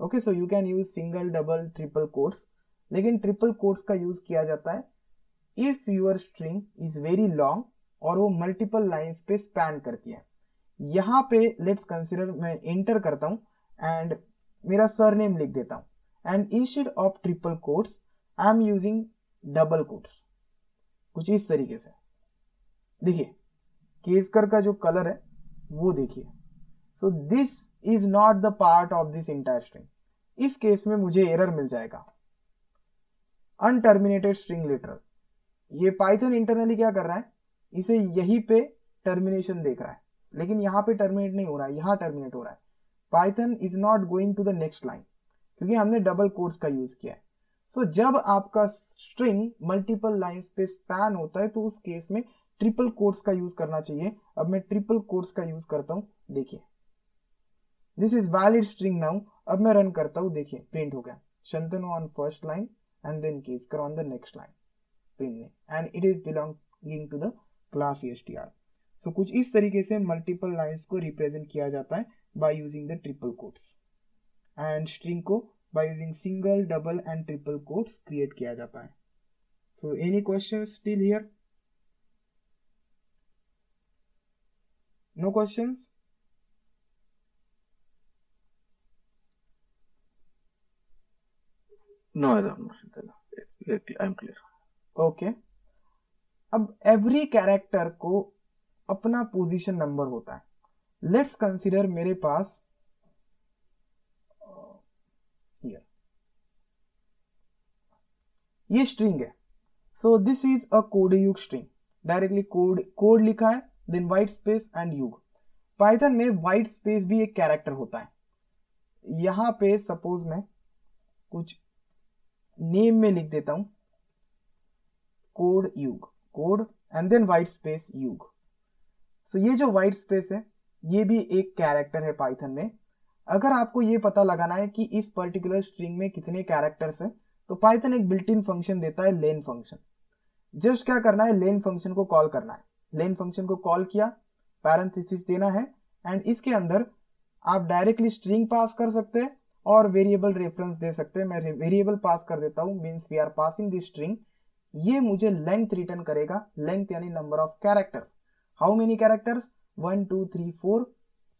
Okay, so you can use single, double, triple quotes, लेकिन ट्रिपल कोट्स का यूज किया जाता है if your string is very long और वो मल्टीपल लाइंस पे स्पैन करती है. यहां पे लेट्स कंसिडर मैं एंटर करता हूं एंड मेरा सरनेम लिख देता हूं and instead of triple quotes I am using double quotes. कुछ इस तरीके से देखिए केसकर का जो कलर है वो देखिए. सो this is not the part of this entire string. इस केस में मुझे एरर मिल जाएगा अनटर्मिनेटेड स्ट्रिंग लिटरल. ये पाइथन इंटरनली क्या कर रहा है, इसे यहीं पे टर्मिनेशन देख रहा है, लेकिन यहां पे टर्मिनेट नहीं हो रहा है, यहां टर्मिनेट हो रहा है. Python is not going to the next line क्योंकि हमने डबल कोट्स का यूज किया है. सो जब आपका स्ट्रिंग मल्टीपल लाइंस पे स्पैन होता है तो उस केस में ट्रिपल कोट्स का यूज करना चाहिए. अब मैं ट्रिपल कोट्स का यूज करता हूं. देखिए this is valid string now. अब मैं रन करता हूं. देखिए प्रिंट हो गया Shantanu on first line and then Keskar on the next line. Print and it is belonging to the class str. So कुछ इस तरीके से मल्टीपल लाइंस को रिप्रेजेंट किया जाता है by using the triple quotes and string को by using single, double and triple quotes create किया जाता है. So any questions still here? No questions? No, I don't know. I'm clear. Okay, अब every character को अपना position number होता है. Let's consider मेरे पास हियर ये स्ट्रिंग है. सो दिस इज अ कोड युग स्ट्रिंग. डायरेक्टली कोड लिखा है देन व्हाइट स्पेस एंड युग. पाइथन में व्हाइट स्पेस भी एक कैरेक्टर होता है. यहां पे सपोज मैं कुछ नेम में लिख देता हूं code Yug. Code and then white space Yug. So ये जो वाइट स्पेस है ये भी एक कैरेक्टर है पाइथन में। अगर आपको ये पता लगाना है कि इस पर्टिकुलर स्ट्रिंग में कितने कैरेक्टर्स हैं तो पाइथन एक बिल्ट इन फंक्शन देता है लेन फंक्शन। जस्ट क्या करना है, लेन फंक्शन को कॉल करना है। लेन फंक्शन को कॉल किया, पैरेंथेसिस देना है एंड इसके अंदर आप डायरेक्टली स्ट्रिंग पास कर सकते हैं और वेरिएबल रेफरेंस दे सकते हैं। मैं वेरिएबल पास कर देता हूं, means we are passing this string. ये मुझे लेंथ रिटर्न करेगा, लेंथ यानी number of characters. How many characters? 1 2 3 4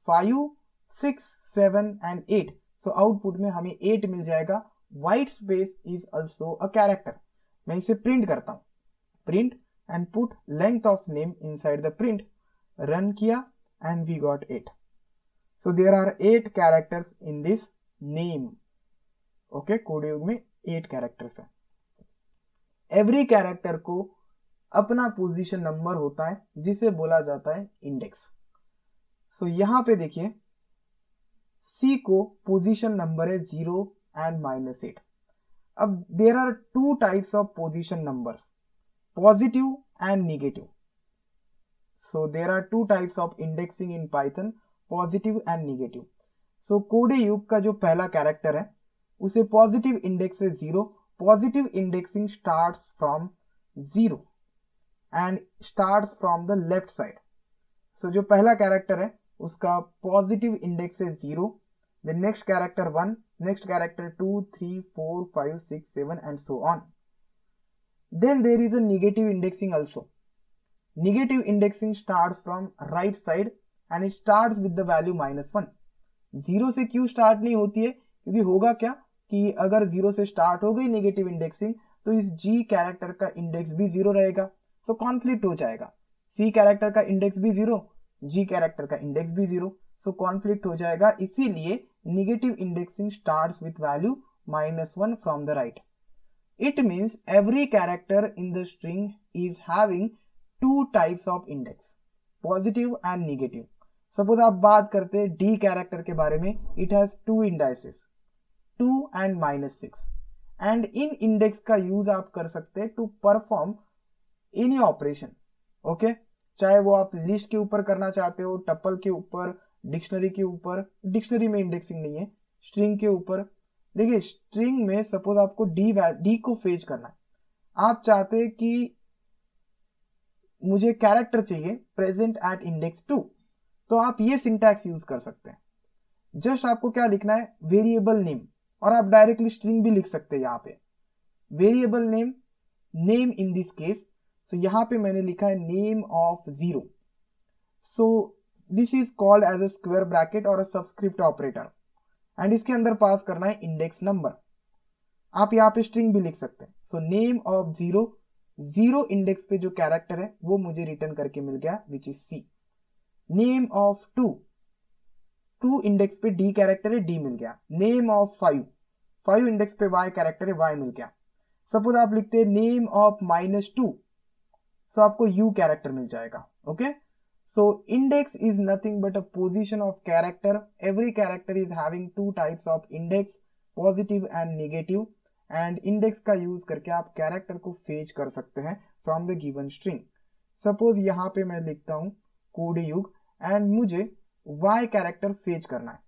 5 6 7 and 8। So output में हमें 8 मिल जाएगा। White space is also a character. मैं इसे प्रिंट करता हूं, print and put length of name inside the print. Run किया and we got 8। So there are 8 characters in this name. Okay, कोडयुग में 8 कैरेक्टर्स है। एवरी कैरेक्टर को अपना position number होता है जिसे बोला जाता है इंडेक्स। सो यहां पे देखिए C को पोजीशन नंबर है 0 एंड -8। अब there are 2 types of position numbers, positive and negative. So there are 2 types of indexing in Python, positive and negative. So Codeyug का जो पहला कैरेक्टर है उसे पॉजिटिव इंडेक्स है 0। Positive indexing starts from 0 and starts from the left side. So जो पहला character है उसका पॉजिटिव इंडेक्स है 0, the next character 1, next character 2 3 4 5 6 7 and so on. Then there is a negative indexing also. Negative indexing starts from right side and it starts with the value -1. 0 से क्यों start नहीं होती है? क्योंकि होगा क्या कि अगर 0 से स्टार्ट हो गई नेगेटिव इंडेक्सिंग तो इस G कैरेक्टर का इंडेक्स भी 0 रहेगा, सो कॉन्फ्लिक्ट हो जाएगा। C कैरेक्टर का इंडेक्स भी 0, G कैरेक्टर का इंडेक्स भी 0, सो कॉन्फ्लिक्ट हो जाएगा। इसीलिए negative indexing starts with value -1 from the right. It means every character in the string is having 2 types of index, positive and negative. Suppose आप बात करते हैं D कैरेक्टर के बारे में, it has 2 indices, 2 and -6, and इन index का use आप कर सकते हैं to perform any operation. Okay, चाहे वो आप लिस्ट के ऊपर करना चाहते हो, टपल के ऊपर, डिक्शनरी के ऊपर, डिक्शनरी में इंडेक्सिंग नहीं है, स्ट्रिंग के ऊपर। देखिए स्ट्रिंग में सपोज आपको डी को फेच करना है, आप चाहते हैं कि मुझे कैरेक्टर चाहिए प्रेजेंट एट इंडेक्स 2, तो आप ये सिंटैक्स यूज कर सकते हैं। जस्ट आपको क्या लिखना है, वेरिएबल नेम, और आप डायरेक्टली स्ट्रिंग भी लिख सकते हैं यहाँ पे, variable name, name in this case. So यहाँ पे मैंने लिखा है name of 0। So this is called as a square bracket और अ सबस्क्रिप्ट ऑपरेटर, एंड इसके अंदर पास करना है इंडेक्स नंबर। आप यहाँ पे स्ट्रिंग भी लिख सकते हैं। सो नेम ऑफ 0, 0 इंडेक्स पे जो कैरेक्टर है वो मुझे रिटर्न करके मिल गया which is C। Name of 2, 2 index पे D कैरेक्टर है, D मिल गया। नेम ऑफ 5, 5 इंडेक्स पे Y कैरेक्टर है, Y मिल गया। सपोज आप लिखते हैं नेम ऑफ -2, सो आपको U कैरेक्टर मिल जाएगा। Okay, so index is nothing but a position of character. Every character is having 2 types of index, positive and negative, and index का use करके आप कैरेक्टर को फेच कर सकते हैं from the given string. Suppose यहाँ पे मैं लिखता हूँ कोडयुग एंड मुझे y कैरेक्टर फेच करना है।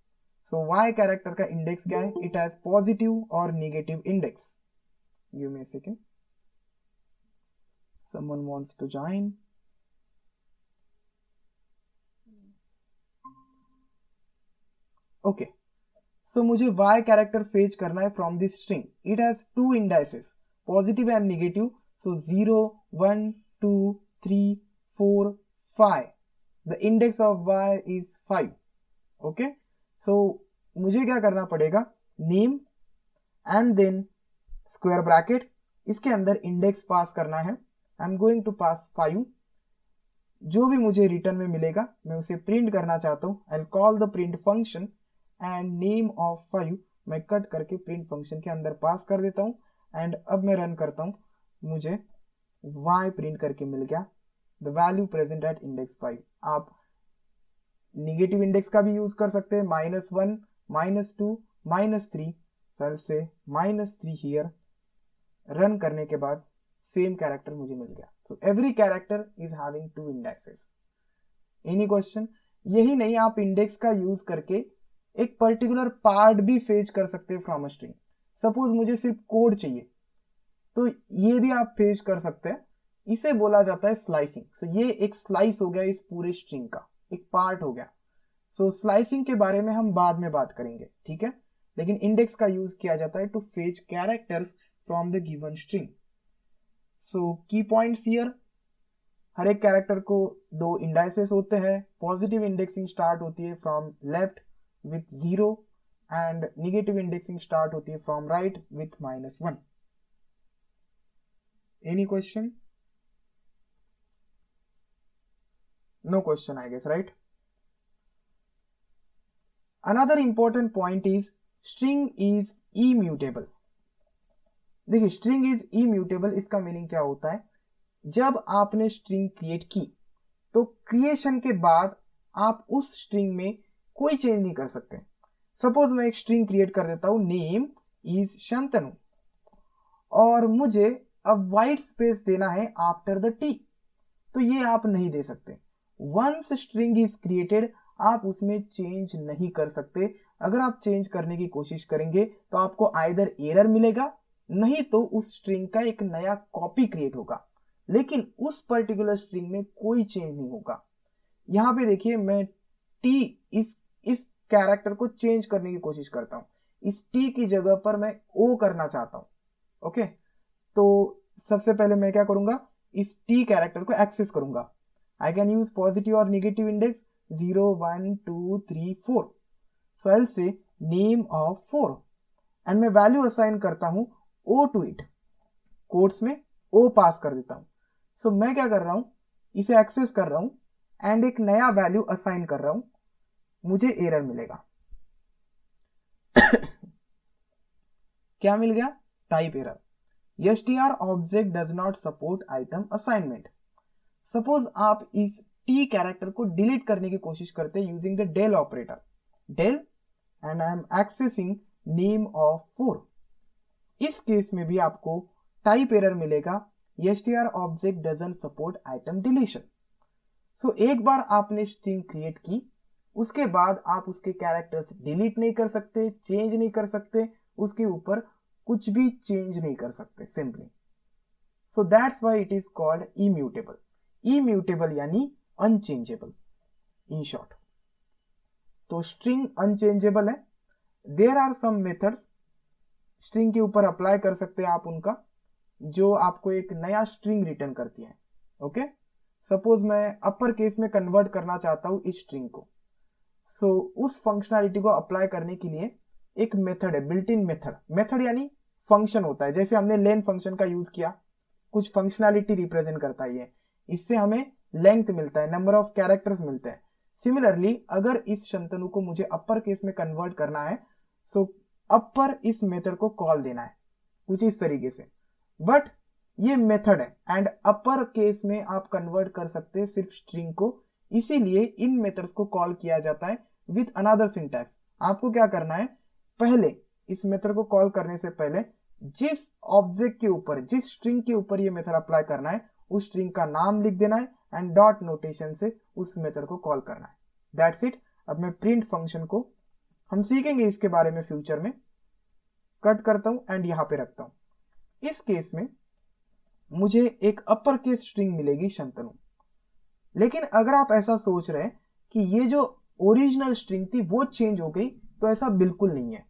सो y कैरेक्टर का इंडेक्स क्या है? इट हैज पॉजिटिव और negative index. Give me a second, someone wants to join. Okay, so मुझे y कैरेक्टर फेच करना है from this string. It has 2 indices, positive and negative. So 0 1 2 3 4 5, the index of y is 5। Okay, so मुझे क्या करना पड़ेगा, name and then square bracket, इसके अंदर index pass करना है। I am going to pass 5। जो भी मुझे रिटर्न में मिलेगा मैं उसे प्रिंट करना चाहता हूँ। I call the print function and name of 5 मैं कट करके प्रिंट फंक्शन के अंदर पास कर देता हूँ। एंड अब मैं रन करता हूँ, मुझे y प्रिंट करके मिल गया, the value present at index 5। आप निगेटिव इंडेक्स का भी यूज कर सकते हैं, -1 -2 -3। सर से -3 हियर, रन करने के बाद सेम कैरेक्टर मुझे मिल गया। So every character is having 2 indexes. Any question? यही नहीं, आप इंडेक्स का यूज करके एक पर्टिकुलर पार्ट भी फेच कर सकते हैं फ्रॉम अ स्ट्रिंग. सपोज मुझे सिर्फ कोड चाहिए तो ये भी आप फेच कर सकते हैं. इसे बोला जाता है स्लाइसिंग. सो ये एक स्लाइस हो गया इस पूरे स्ट्रिंग का, एक पार्ट हो गया. सो स्लाइसिंग के बारे में हम बाद में बात करेंगे, ठीक है. लेकिन इंडेक्स का यूज किया जाता है to fetch characters from the given string. So key points here, हर एक कैरेक्टर को 2 इंडाइसेस होते हैं. पॉजिटिव इंडेक्सिंग स्टार्ट होती है from left with 0 and negative indexing start होती है from right with -1. Any question? No question, I guess, right? Another important point is string is immutable. देखिए string is immutable, इसका meaning क्या होता है? जब आपने string क्रिएट की तो क्रिएशन के बाद आप उस string में कोई चेंज नहीं कर सकते. सपोज मैं एक string क्रिएट कर देता हूं नेम इज शंतनु और मुझे अब वाइट स्पेस देना है आफ्टर द टी, तो ये आप नहीं दे सकते. वंस स्ट्रिंग इज क्रिएटेड आप उसमें चेंज नहीं कर सकते. अगर आप चेंज करने की कोशिश करेंगे तो आपको आइदर एरर मिलेगा, नहीं तो उस स्ट्रिंग का एक नया कॉपी क्रिएट होगा, लेकिन उस पर्टिकुलर स्ट्रिंग में कोई चेंज नहीं होगा. यहां पे देखिए मैं टी इस कैरेक्टर को चेंज करने की कोशिश करता हूं. इस टी की जगह पर मैं ओ करना चाहता हूं. ओके, तो सबसे पहले मैं क्या करूंगा, इस टी कैरेक्टर को एक्सेस करूंगा. I can use positive or negative index 0, 1, 2, 3, 4. So I'll say name of 4 and मैं वैल्यू असाइन करता हूं O to it. कोट्स में O पास कर देता हूं. So मैं क्या कर रहा हूं, इसे एक्सेस कर रहा हूं एंड एक नया वैल्यू असाइन कर रहा हूं. मुझे एरर मिलेगा. क्या मिल गया? Type error. str object does not support item assignment. Suppose आप इस टी कैरेक्टर को डिलीट करने की कोशिश करते हैं using the del operator. Del and I am accessing name of 4. इस केस में भी आपको टाइप एरर मिलेगा, str object doesn't support item deletion. So एक बार आपने स्ट्रिंग क्रिएट की, उसके बाद आप उसके कैरेक्टर्स डिलीट नहीं कर सकते, चेंज नहीं कर सकते, उसके ऊपर कुछ भी चेंज नहीं कर सकते simply. So that's why it is called immutable. Immutable यानी अनचेंजेबल इन शॉर्ट. तो स्ट्रिंग अनचेंजेबल है. There are some methods string के ऊपर अप्लाई कर सकते हैं आप उनका, जो आपको एक नया स्ट्रिंग रिटर्न करती है. ओके, सपोज मैं अपर केस में कन्वर्ट करना चाहता हूं इस स्ट्रिंग को. सो उस फंक्शनैलिटी को अप्लाई करने के लिए एक मेथड है, बिल्ट इन मेथड. मेथड यानी फंक्शन होता है. जैसे हमने लेन फंक्शन का यूज किया, कुछ फंक्शनैलिटी रिप्रेजेंट करता है ये. इससे हमें लेंथ मिलता है, नंबर ऑफ कैरेक्टर्स मिलते हैं. सिमिलरली अगर इस शंतनु को मुझे अपर केस में कन्वर्ट करना है, सो अपर इस मेथड को कॉल देना है कुछ इस तरीके से. बट ये मेथड है एंड अपर केस में आप कन्वर्ट कर सकते हैं सिर्फ स्ट्रिंग को, इसीलिए इन मेथड्स को कॉल किया जाता है विथ अनदर सिंटैक्स. आपको क्या करना है, पहले इस मेथड को कॉल करने से पहले जिस ऑब्जेक्ट के ऊपर, जिस स्ट्रिंग के ऊपर ये मेथड अप्लाई करना है, उस स्ट्रिंग का नाम लिख देना है एंड डॉट नोटेशन से उस मेथड को कॉल करना है. That's it. अब मैं प्रिंट फंक्शन को, हम सीखेंगे इसके बारे में फ्यूचर में, कट करता हूं एंड यहां पे रखता हूं. इस केस में मुझे एक अपर केस स्ट्रिंग मिलेगी शंतनु. लेकिन अगर आप ऐसा सोच रहे हैं कि ये जो ओरिजिनल स्ट्रिंग थी वो चेंज हो गई, तो ऐसा बिल्कुल नहीं है.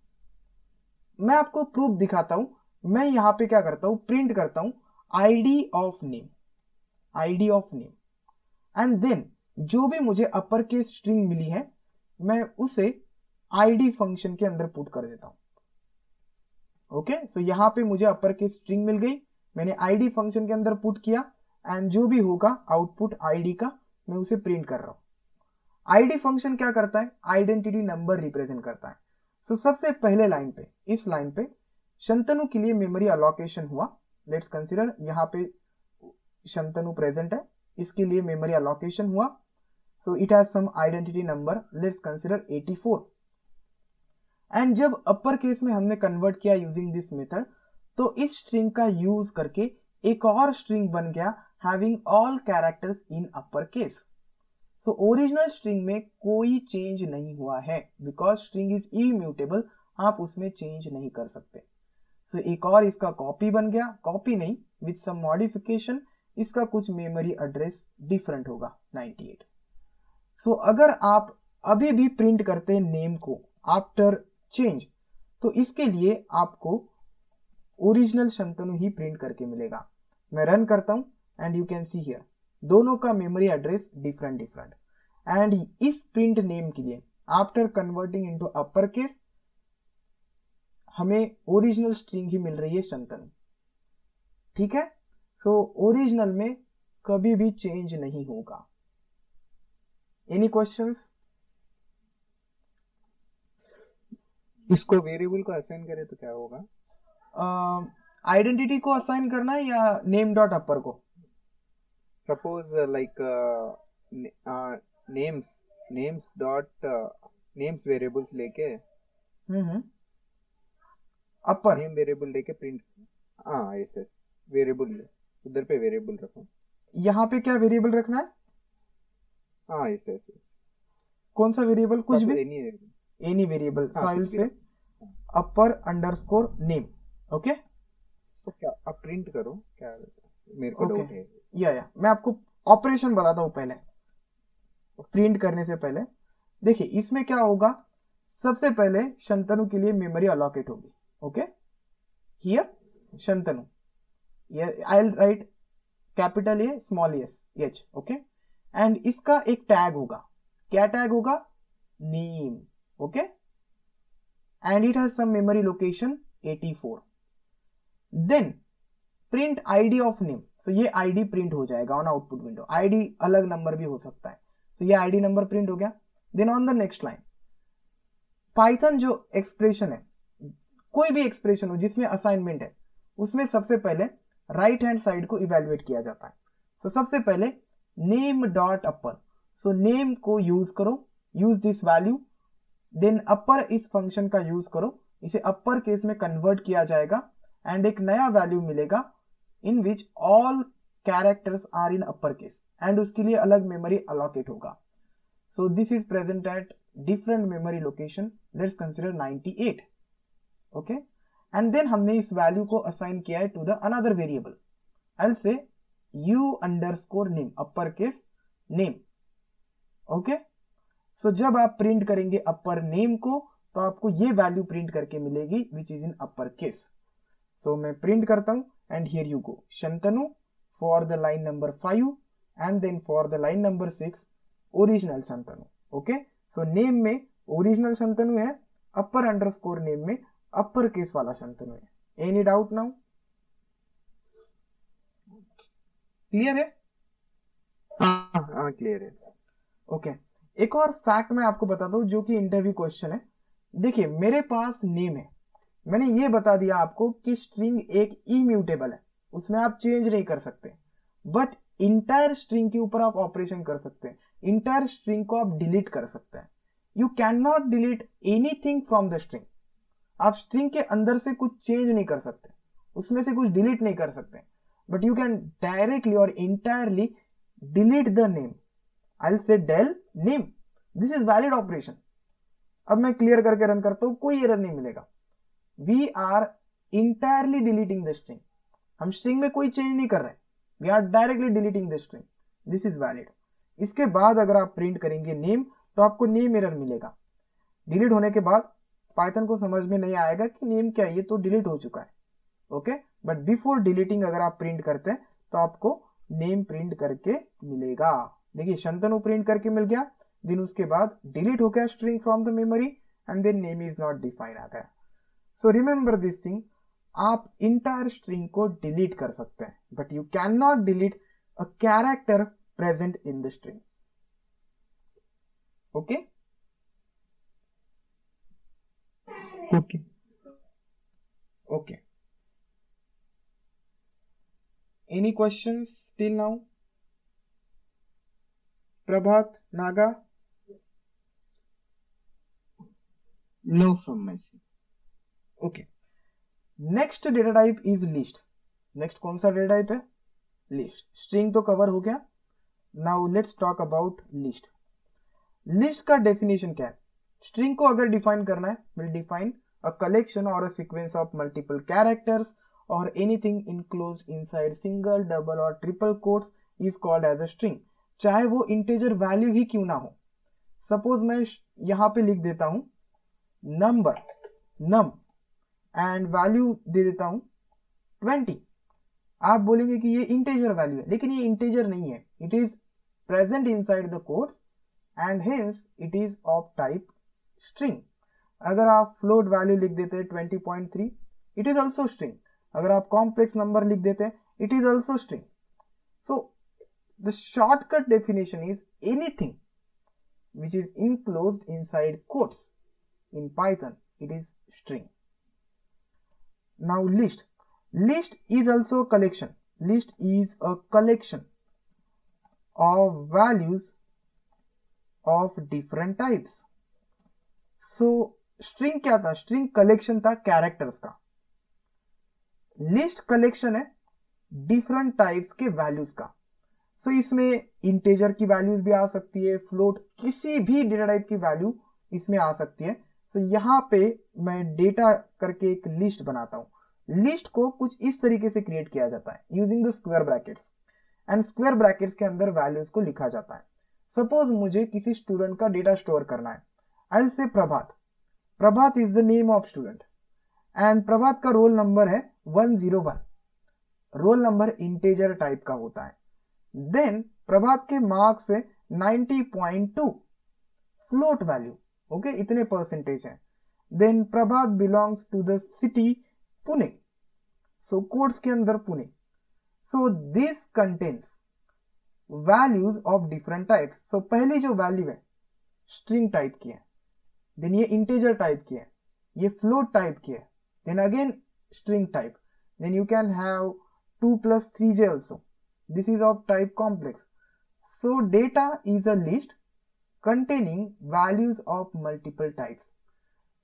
मैं आपको प्रूफ दिखाता हूं. मैं यहां पे क्या करता हूं, प्रिंट करता हूं ID of name, ID of name, and then जो भी मुझे अपर केस स्ट्रिंग मिली है मैं उसे आईडी फंक्शन के अंदर पुट कर देता हूं. ओके, सो यहां पे मुझे अपर केस स्ट्रिंग मिल गई, मैंने आईडी फंक्शन के अंदर पुट किया एंड जो भी होगा आउटपुट आईडी का मैं उसे प्रिंट कर रहा हूं. आईडी फंक्शन क्या करता है, आइडेंटिटी नंबर रिप्रेजेंट करता है. सो सबसे पहले लाइन पे, इस लाइन पे शंतनु के लिए मेमोरी अलोकेशन हुआ. लेट्स कंसीडर यहाँ पे शंतनु प्रेजेंट है, इसके लिए मेमोरी अलोकेशन हुआ. So it has some identity number, let's consider 84. And जब अपर केस में हमने कन्वर्ट किया यूजिंग दिस मेथड, तो इस स्ट्रिंग का यूज करके एक और स्ट्रिंग बन गया having all characters in upper case. So original string में कोई चेंज नहीं हुआ है बिकॉज स्ट्रिंग इज इम्यूटेबल, आप उसमें चेंज नहीं कर सकते। सो एक और इसका कॉपी बन गया, कॉपी नहीं विथ सम मॉडिफिकेशन, इसका कुछ मेमोरी एड्रेस डिफरेंट होगा 98। सो अगर आप अभी भी प्रिंट करते हैं नेम को आफ्टर चेंज, तो इसके लिए आपको ओरिजिनल शंतनु ही प्रिंट करके मिलेगा। मैं रन करता हूं and you can see here दोनों का मेमोरी एड्रेस डिफरेंट एंड इस प्रिंट नेम के लिए after converting into upper case हमें ओरिजिनल स्ट्रिंग ही मिल रही है शंतनु। ठीक है, सो ओरिजिनल में कभी भी चेंज नहीं होगा। Any questions? इसको वेरिएबल को असाइन करें तो क्या होगा? आइडेंटिटी को असाइन करना है या नेम डॉट अपर को? सपोज लाइक नेम्स वेरिएबल्स लेके अपर नेम वेरिएबल लेके प्रिंट, हाँ एस वेरिएबल उधर पे वेरिएबल रखो। यहाँ पे क्या वेरिएबल रखना है? हाँ एस कौन सा वेरिएबल? कुछ भी, एनी एनी वेरिएबल। हाँ, फाइल कुछ भी से अपर अंडरस्कोर नेम। ओके, तो क्या आप प्रिंट करो, क्या मेरे को डाउट है। या मैं आपको ऑपरेशन बताता हूँ पहले, प्रिंट करने से पहले। देखिए इसमें क्या होगा, सबसे पहले शंतनु के लिए मेमोरी अलॉकेट होगी। Okay, here Shantanu, I will write capital A small H. Okay, and इसका एक टैग होगा, क्या टैग होगा? Name. Okay, and it has some memory location 84। Then print ID of name, तो ये आईडी प्रिंट हो जाएगा ऑन आउटपुट विंडो। आईडी अलग नंबर भी हो सकता है, तो ये आईडी नंबर प्रिंट हो गया। Then on the next line Python जो एक्सप्रेशन है, कोई भी एक्सप्रेशन हो जिसमें असाइनमेंट है, उसमें सबसे पहले राइट हैंड साइड को इवेल्युएट किया जाता है। तो सबसे पहले नेम डॉट अपर, सो नेम को यूज करो, यूज दिस वैल्यू। देन अपर इस फंक्शन का यूज करो, इसे अपर केस में कन्वर्ट किया जाएगा एंड एक नया वैल्यू मिलेगा in which all characters are in upper case, and उसके लिए अलग मेमोरी अलॉकेट होगा। So this is present at different memory location, let's consider 98। Okay, and then हमने इस वैल्यू को असाइन किया है to the another variable. I say U underscore name, upper case name. Okay, so जब आप print करेंगे अपर name को तो आपको ये वैल्यू प्रिंट करके मिलेगी which is in upper case. सो मैं प्रिंट करता हूं and here you go Shantanu for the line number 5 and then for the line number 6 original Shantanu. Okay, so name में ओरिजिनल शंतनु है, अपर अंडरस्कोर नेम में अपर केस वाला शंतनु है। Any doubt now? क्लियर है? हाँ क्लियर है। ओके, एक और फैक्ट मैं आपको बताता हूं जो कि इंटरव्यू क्वेश्चन है। देखिए मेरे पास नेम है, मैंने ये बता दिया आपको कि स्ट्रिंग एक इम्यूटेबल है, उसमें आप चेंज नहीं कर सकते, बट इंटायर स्ट्रिंग के ऊपर आप ऑपरेशन कर सकते हैं। इंटायर स्ट्रिंग को आप डिलीट कर सकते हैं। You can not delete anything from the string. आप स्ट्रिंग के अंदर से कुछ चेंज नहीं कर सकते, उसमें से कुछ डिलीट नहीं कर सकते, बट यू कैन डायरेक्टली और entirely delete the name. I will से del name, this is valid operation. अब मैं क्लियर करके रन करता हूं, कोई एरर नहीं मिलेगा। We are entirely deleting the string, हम स्ट्रिंग में कोई चेंज नहीं कर रहे, we are directly deleting the string, this is valid. इसके बाद अगर आप प्रिंट करेंगे नेम तो आपको नेम एरर मिलेगा। डिलीट होने के बाद पाइथन को समझ में नहीं आएगा कि नेम क्या है, ये तो डिलीट हो चुका है। ओके, बट बिफोर डिलीटिंग अगर आप प्रिंट करते हैं तो आपको नेम प्रिंट करके मिलेगा। देखिए शंतनु प्रिंट करके मिल गया, देन उसके बाद डिलीट हो गया string from the memory and then name is not define आ गया। सो रिमेंबर दिस थिंग, आप इंटायर स्ट्रिंग को डिलीट कर सकते हैं, but you can not delete a character present in the string. Okay, okay okay, any questions till now? Prabhat, Naga? No from my side. Okay, next data type is list. Next कौन सा data type है? List, string तो cover हो गया। Now let's talk about list. List का definition क्या है? String को अगर डिफाइन करना है, विल डिफाइन अ कलेक्शन और a sequence of multiple characters और anything enclosed inside single, double और triple quotes is called as a string, चाहे वो इंटीजर वैल्यू ही क्यों ना हो। सपोज मैं यहां पे लिख देता हूं नंबर नम एंड वैल्यू दे देता हूं 20। आप बोलेंगे कि ये इंटीजर वैल्यू है, लेकिन ये इंटीजर नहीं है, it is present inside the quotes and hence it is of type string. अगर आप फ्लोट वैल्यू लिख देते हैं 20.3, इट इज ऑल्सो स्ट्रिंग। अगर आप कॉम्प्लेक्स नंबर लिख देते हैं, it is also string. So the shortcut definition is anything which is enclosed inside quotes. In Python, it is string. Now list. List is also a collection. List is a collection of values of different types. So string क्या था? String collection था characters का। List collection है different types के values का। सो इसमें integer की values भी आ सकती है, फ्लोट, किसी भी डेटा टाइप की वैल्यू इसमें आ सकती है। सो यहाँ पे मैं डेटा करके एक लिस्ट बनाता हूँ। लिस्ट को कुछ इस तरीके से क्रिएट किया जाता है using the square brackets, and square brackets के अंदर वैल्यूज को लिखा जाता है। सपोज मुझे किसी स्टूडेंट का डेटा स्टोर करना है। I will say Prabhat. Prabhat is the name of student and Prabhat का रोल नंबर है 101। रोल नंबर इंटेजर टाइप का होता है। देन प्रभात के मार्क्स है 90.2, फ्लोट वैल्यू, ओके, इतने परसेंटेज है। Then Prabhat belongs to the city Pune, so quotes के अंदर Pune. So this contains values of different types. So पहली जो वैल्यू है स्ट्रिंग टाइप की है, देन ये इंटीजर टाइप की है, ये फ्लोट टाइप की है, then again string type, then you can have 2+3j also. This is of type complex. So data is a list containing values of multiple types.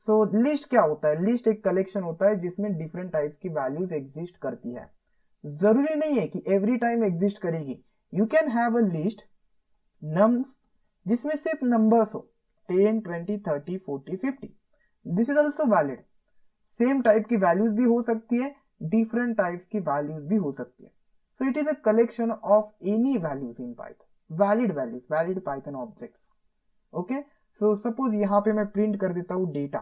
So list क्या होता है? list एक collection होता है जिसमें different types की values exist करती है। जरूरी नहीं है कि every time exist करेगी। You can have a list nums जिसमें सिर्फ numbers हो 10, 20, 30, 40, 50. This is also valid. Same type की values भी हो सकती है, different types की values भी हो सकती है। So it is a collection of any values in Python. Valid values, valid Python objects. Okay? So suppose यहाँ पे मैं प्रिंट कर देता हूँ डेटा।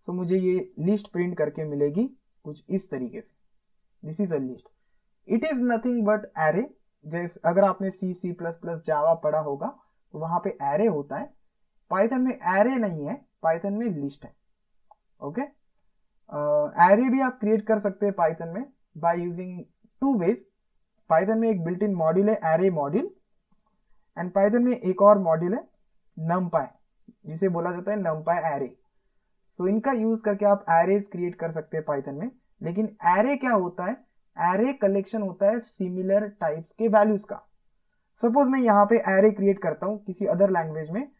So मुझे ये लिस्ट प्रिंट करके मिलेगी कुछ इस तरीके से। This is a list. It is nothing but array. जैसे अगर आपने C++, जावा पढ़ा होगा तो वहाँ पे array होता है। Python में array नहीं है, Python में लिस्ट है। ओके? array भी आप क्रिएट कर सकते हैं Python में by using two ways. Python में एक बिल्ट इन मॉड्यूल है एरे मॉड्यूल, एंड पाइथन में एक और मॉड्यूल है numpy, जिसे बोला जाता है numpy एरे। सो इनका यूज करके आप एरेज क्रिएट कर सकते हैं पाइथन में। लेकिन एरे क्या होता है? एरे कलेक्शन होता है सिमिलर टाइप्स के वैल्यूज का। सपोज मैं यहाँ पे एरे क्रिएट करता हूँ किसी अदर लैंग्वेज में,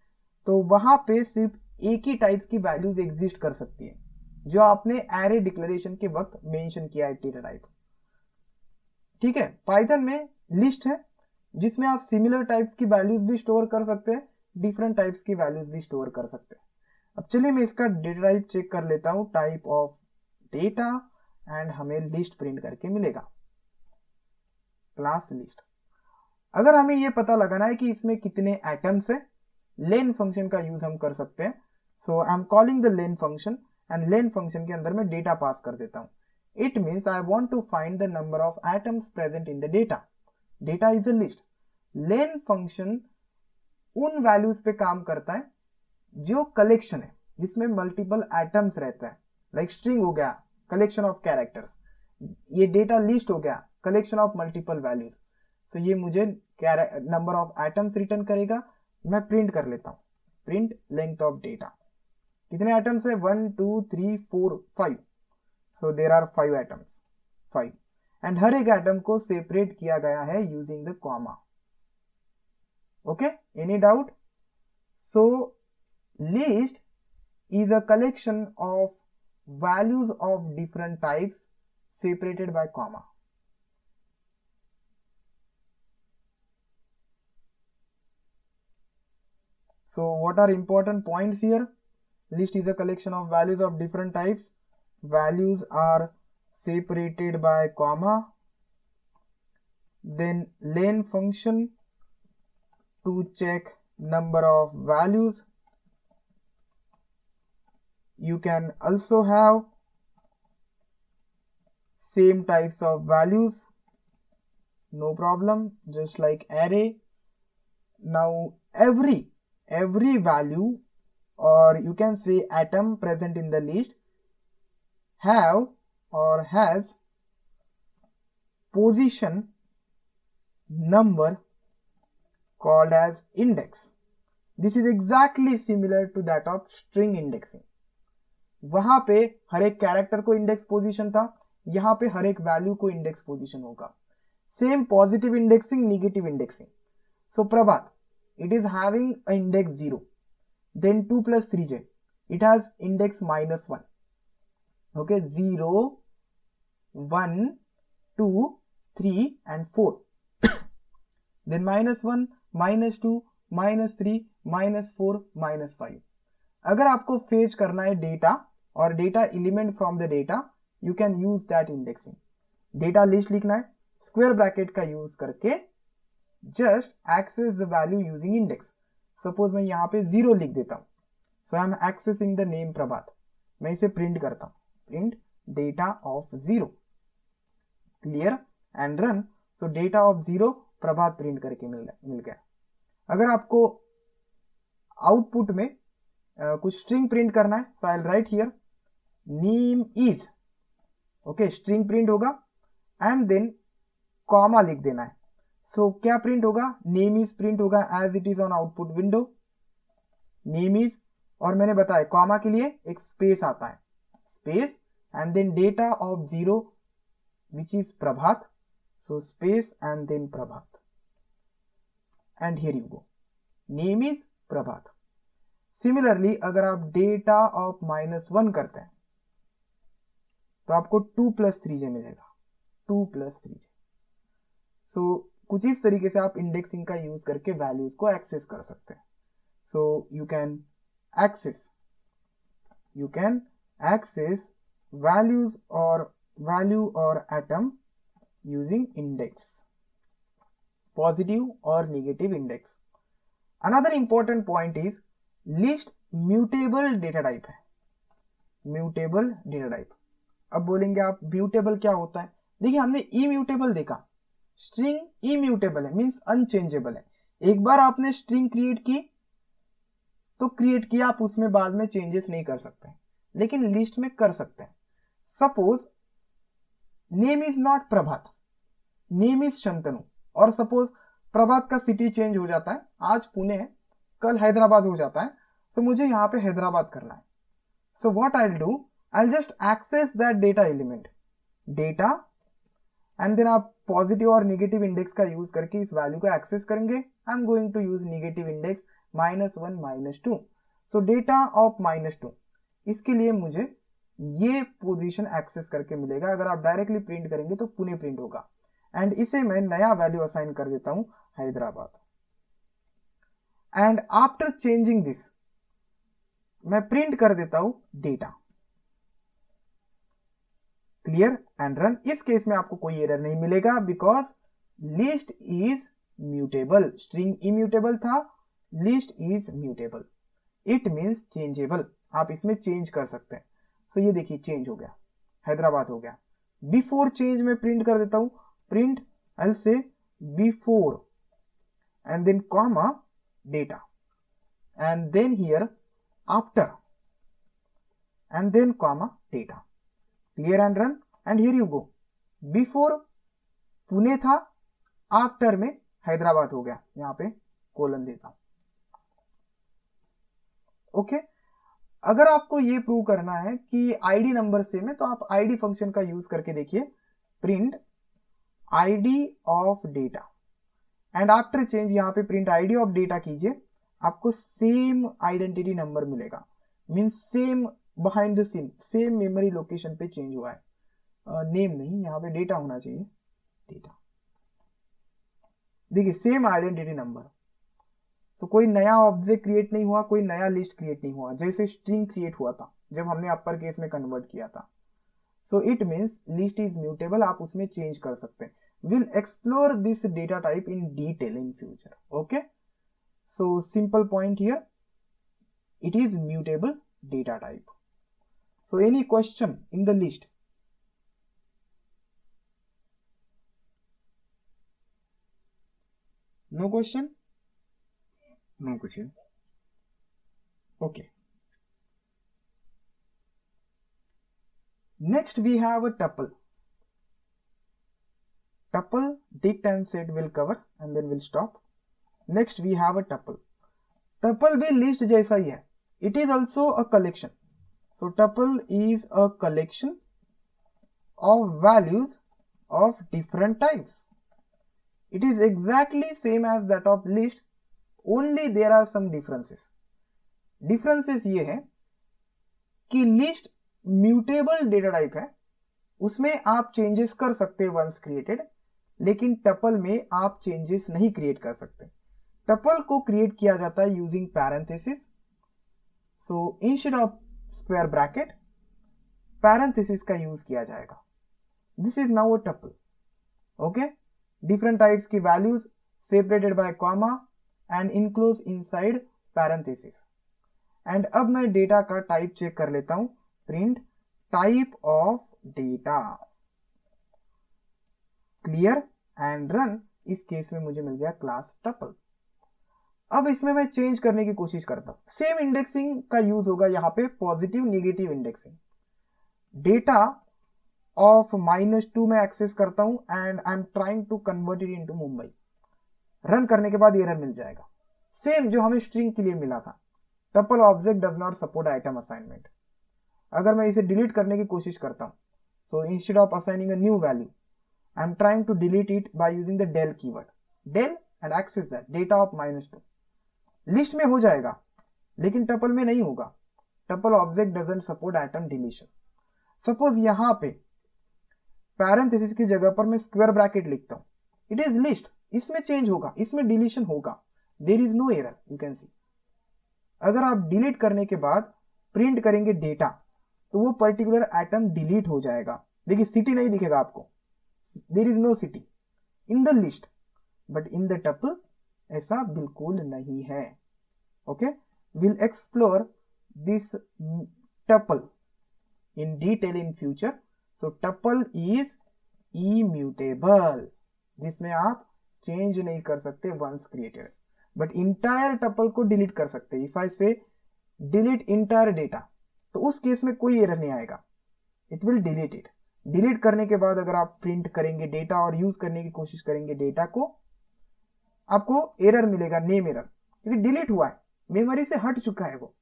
तो वहां पे सिर्फ एक ही टाइप्स की वैल्यूज एग्जिस्ट कर सकती है जो आपने एरे डिक्लेरेशन के वक्त मेंशन किया है डेटा टाइप। ठीक है, पाइथन में लिस्ट है जिसमें आप सिमिलर टाइप्स की वैल्यूज भी स्टोर कर सकते हैं, डिफरेंट टाइप्स की वैल्यूज भी स्टोर कर सकते हैं। अब चलिए मैं इसका डेटा टाइप चेक कर लेता हूं, टाइप ऑफ डेटा, एंड हमें लिस्ट प्रिंट करके मिलेगा क्लास लिस्ट। अगर हमें यह पता लगाना है कि इसमें कितने एटम्स है, लेन फंक्शन का यूज हम कर सकते हैं। So I am calling the len function, and len function के अंदर मैं डेटा पास कर देता हूं। It means I want to find the number of atoms present in the data. Data is a list. Len function उन values पे काम करता है जो collection है, जिसमें multiple atoms रहता है। Like string हो गया, collection of characters. ये data list हो गया, collection of multiple values. So ये मुझे number of atoms return करेगा। मैं print कर लेता हूँ, print length of data. कितने atoms है? 1, 2, 3, 4, 5. So there are 5 atoms, 5, and हर एक atom को separate किया गया है using the comma. Okay, any doubt? So list is a collection of values of different types separated by comma. So what are important points here? List is a collection of values of different types. Values are separated by comma. Then len function to check number of values. You can also have same types of values, no problem, just like array. Now every value, or you can say atom present in the list, have or has position number called as index. This is exactly similar to that of string indexing. वहां पे हर एक character को index position था, यहाँ पे हर एक value को index position होगा. Same positive indexing, negative indexing. So Prabhat, it is having a index 0, then 2 plus 3j, it has index -1. Okay, 0, 1, 2, 3 and 4. Then -1, -2, -3, -4, -5. अगर आपको फेच करना है डेटा और data element from the data, you can use that indexing. Data list लिखना है, square bracket का use करके just access the value using index. Suppose मैं यहाँ पे 0 लिख देता हूँ. So I am accessing the name Prabhat. मैं इसे प्रिंट करता हूँ, print data of 0. Clear and run. So data of 0 Prabhat print करके मिल गया. अगर आपको आउटपुट में कुछ स्ट्रिंग प्रिंट करना है, so I will write here name is. Okay, string print होगा एंड देन कॉमा लिख देना है. सो क्या प्रिंट होगा? नेम इज प्रिंट होगा as it is on output window. Name is, और मैंने बताया कॉमा के लिए एक स्पेस आता है, space and then data of 0 which is Prabhat. So space and then Prabhat. And here you go, name is Prabhat. Similarly अगर आप डेटा ऑफ -1 करते हैं तो आपको 2 + 3j मिलेगा, 2 + 3j. सो कुछ इस तरीके से आप इंडेक्सिंग का यूज करके वैल्यूज को एक्सेस कर सकते हैं. So you can access values और वैल्यू और एटम यूजिंग इंडेक्स, पॉजिटिव और negative index. Another important point is list mutable data type है. Mutable data type. अब बोलेंगे आप म्यूटेबल क्या होता है? देखिए, हमने इम्यूटेबल देखा, स्ट्रिंग इम्यूटेबल है, मींस अनचेंजेबल है. एक बार आपने स्ट्रिंग क्रिएट की तो क्रिएट किया, आप उसमें बाद में चेंजेस नहीं कर सकते, लेकिन लिस्ट में कर सकते हैं. Suppose name is not Prabhat, name is Shantanu, और सपोज प्रभात का सिटी चेंज हो जाता है, आज पुणे है, कल हैदराबाद हो जाता है, तो मुझे यहां पे हैदराबाद करना है. So what I will do, I will just access that data element, data, and then आप पॉजिटिव और नेगेटिव इंडेक्स का यूज करके इस वैल्यू को एक्सेस करेंगे. I am going to use negative index -1, -2. So data of -2, इसके लिए मुझे ये पोजीशन एक्सेस करके मिलेगा. अगर आप डायरेक्टली प्रिंट करेंगे तो पुणे प्रिंट होगा, एंड इसे मैं नया वैल्यू असाइन कर देता हूं Hyderabad. And after changing this मैं प्रिंट कर देता हूं डेटा. Clear and run. इस केस में आपको कोई एरर नहीं मिलेगा because list is mutable. String immutable था, list is mutable. It means changeable, आप इसमें चेंज कर सकते हैं. सो ये देखिए चेंज हो गया, हैदराबाद हो गया. बिफोर चेंज में प्रिंट कर देता हूं, print I say before and then comma data, and then here after and then comma data. Clear and run. And here you go, before Pune था, आफ्टर में हैदराबाद हो गया, यहां पे कोलन देता हूं. ओके. अगर आपको ये प्रूव करना है कि आईडी नंबर सेम है तो आप आईडी फंक्शन का यूज करके देखिए, print ID of data, and after change यहां पे प्रिंट आईडी ऑफ डेटा कीजिए, आपको सेम आइडेंटिटी नंबर मिलेगा. Means same behind the scene, same memory location पे चेंज हुआ है. नेम नहीं, यहाँ पे डेटा होना चाहिए, डेटा. देखिए सेम आइडेंटिटी नंबर. सो कोई नया ऑब्जेक्ट क्रिएट नहीं हुआ, कोई नया लिस्ट क्रिएट नहीं हुआ, जैसे स्ट्रिंग क्रिएट हुआ था जब हमने अपर केस में कन्वर्ट किया था. So it means list is mutable, आप उसमें चेंज कर सकते हैं. Will explore this data type in detail in future. Okay, so simple point here, it is mutable data type. So any question in the list? No question? No question. Okay. Next we have a tuple. Tuple, dict and set will cover and then we'll stop. Next we have a tuple. Tuple भी list जैसा ही है. It is also a collection. So tuple is a collection of values of different types. It is exactly same as that of list, only there are some differences. Differences ये है कि list mutable data type है, उसमें आप changes कर सकते हैं once created, लेकिन tuple में आप changes नहीं create कर सकते. tuple को create किया जाता है using parenthesis. So instead of square bracket, parenthesis का यूज किया जाएगा. This is now a tuple. Okay, different types की values separated by comma and enclosed inside parenthesis. And अब मैं डेटा का टाइप चेक कर लेता हूं. Print type of data, clear and run. इस केस में मुझे मिल गया क्लास tuple. अब इसमें मैं चेंज करने की कोशिश करता हूं. सेम इंडेक्सिंग का यूज होगा यहाँ पे, positive negative indexing. Data of -2 में एक्सेस करता हूं and I am trying to convert it into Mumbai. Run करने के बाद एरर मिल जाएगा, सेम जो हमें स्ट्रिंग के लिए मिला था. Tuple object does not support item assignment. अगर मैं इसे डिलीट करने की कोशिश करता हूं, so instead of assigning a new value, I am trying to delete it by using the del keyword. del and access that data of -2. List में हो जाएगा लेकिन टपल में नहीं होगा. Tuple object doesn't support item deletion. Suppose यहां पे parenthesis की जगह पर मैं स्क्वायर ब्रैकेट लिखता हूं. इट इज लिस्ट, इसमें चेंज होगा, इसमें डिलीशन होगा. There is no error, you can see. अगर आप डिलीट करने के बाद प्रिंट करेंगे डेटा, तो वो पर्टिकुलर आइटम डिलीट हो जाएगा. देखिए सिटी नहीं दिखेगा आपको, there is no city in the list, but in the tuple ऐसा बिल्कुल नहीं है. Okay, will explore this tuple in detail in future. So tuple is immutable, जिसमें आप चेंज नहीं कर सकते once created, but entire tuple को डिलीट कर सकते. इफ आई से डिलीट इंटायर डेटा, तो उस केस में कोई एरर नहीं आएगा, it will delete it. Delete करने के बाद अगर आप प्रिंट करेंगे डेटा और यूज करने की कोशिश करेंगे डेटा को, आपको एरर मिलेगा, नेम एरर, क्योंकि डिलीट हुआ है, मेमोरी से हट चुका है वो.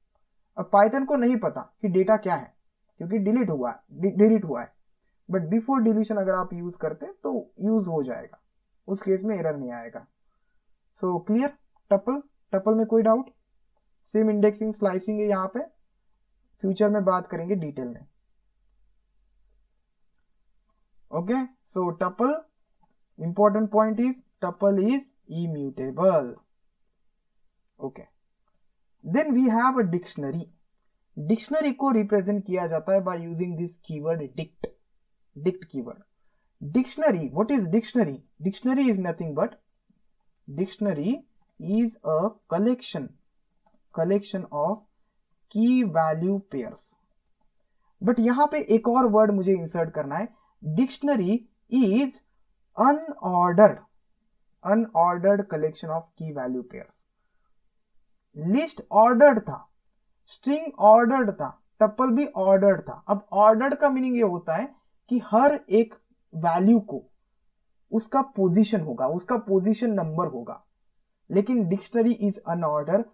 अब पाइथन को नहीं पता कि डेटा क्या है, क्योंकि डिलीट हुआ है. बट बिफोर डिलीशन अगर आप यूज करते हैं तो यूज हो जाएगा, उस केस में एरर नहीं आएगा. So clear. टपल में कोई डाउट? सेम इंडेक्सिंग स्लाइसिंग है यहाँ पे, फ्यूचर में बात करेंगे डिटेल में. Okay, so tuple, important point is tuple is immutable. Okay, then we have a dictionary. Dictionary को रिप्रेजेंट किया जाता है by using this keyword dict keyword. Dictionary, what is dictionary? Dictionary is nothing but, dictionary is a collection of key value pairs. But यहां पे एक और word मुझे insert करना है. Dictionary is unordered collection of key value pairs. List ordered था, string ordered था, tuple भी ऑर्डर्ड था. अब ऑर्डर्ड का मीनिंग ये होता है कि हर एक वैल्यू को उसका पोजीशन होगा, उसका पोजीशन नंबर होगा. लेकिन डिक्शनरी इज अनऑर्डर,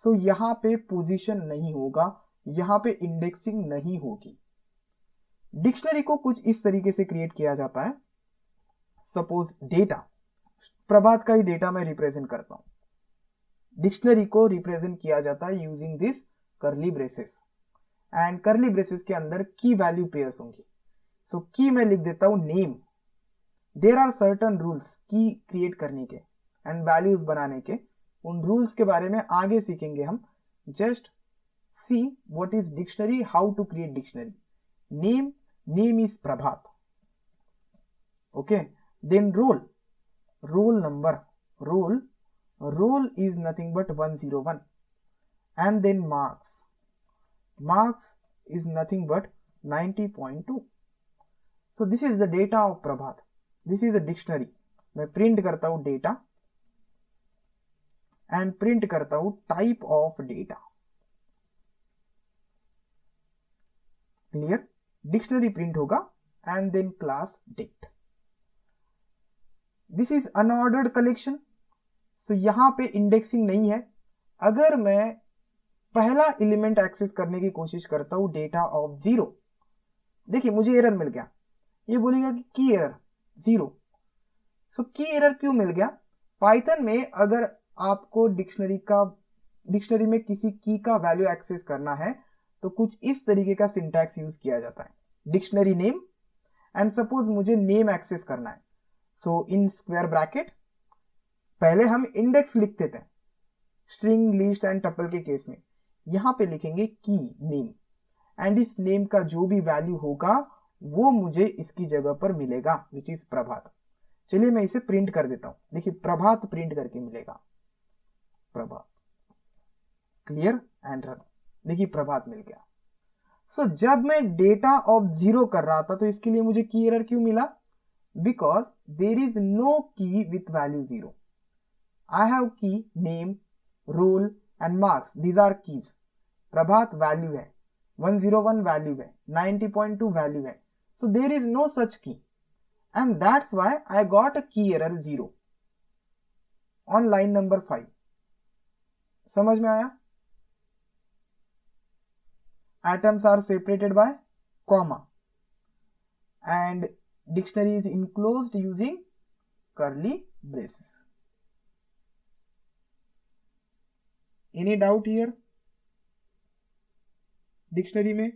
सो यहां पे पोजीशन नहीं होगा, यहां पे इंडेक्सिंग नहीं होगी. डिक्शनरी को कुछ इस तरीके से क्रिएट किया जाता है. सपोज डेटा, प्रभात का ही डेटा मैं रिप्रेजेंट करता हूं. डिक्शनरी को रिप्रेजेंट किया जाता है यूजिंग दिस करली ब्रेसेस, एंड करली ब्रेसेस के अंदर की वैल्यू पेयर्स होंगी. सो की मैं लिख देता हूं name. There are certain rules की क्रिएट करने के एंड वैल्यूज बनाने के. उन रूल्स के बारे में आगे सीखेंगे हम. Just see what is dictionary, how to create dictionary. Name is Prabhat. Okay, then roll number. Roll is nothing but 101, and then marks is nothing but 90.2. so this is the data of Prabhat. this is a dictionary. मैं print करता हूं data and print करता हूं type of data. Clear? Dictionary print होगा and then class डेट. This is unordered collection. So यहां पे indexing नहीं है. अगर मैं पहला एलिमेंट एक्सेस करने की कोशिश करता हूं डेटा ऑफ 0, देखिए मुझे एरर मिल गया. ये बोलेगा कि की एरर 0. सो की एरर क्यों मिल गया? पाइथन में अगर आपको डिक्शनरी में किसी की का वैल्यू एक्सेस करना है तो कुछ इस तरीके का सिंटैक्स यूज किया जाता है. डिक्शनरी नेम, एंड सपोज मुझे नेम एक्सेस करना है. सो इन स्क्वायर ब्रैकेट पहले हम इंडेक्स लिखते थे स्ट्रिंग, लिस्ट एंड टपल के केस में. यहां पे लिखेंगे की नेम, एंड इस नेम का जो भी वैल्यू होगा वो मुझे इसकी जगह पर मिलेगा, विच इज प्रभात. चलिए मैं इसे प्रिंट कर देता हूं. देखिए प्रभात प्रिंट करके मिलेगा, प्रभात. क्लियर? And run. देखिए प्रभात मिल गया. सो जब मैं डेटा ऑफ 0 कर रहा था तो इसके लिए मुझे की एरर क्यों मिला? बिकॉज देर इज नो की with value 0. I have key, name, role and marks. These are keys. Prabhat value है, 101 वैल्यू है, 90.2 वैल्यू है. So there is no such key, and that's why I got a key error 0 on line number 5. समझ में आया? Atoms are separated by comma, and dictionary is enclosed using curly braces. Any doubt here? Dictionary में?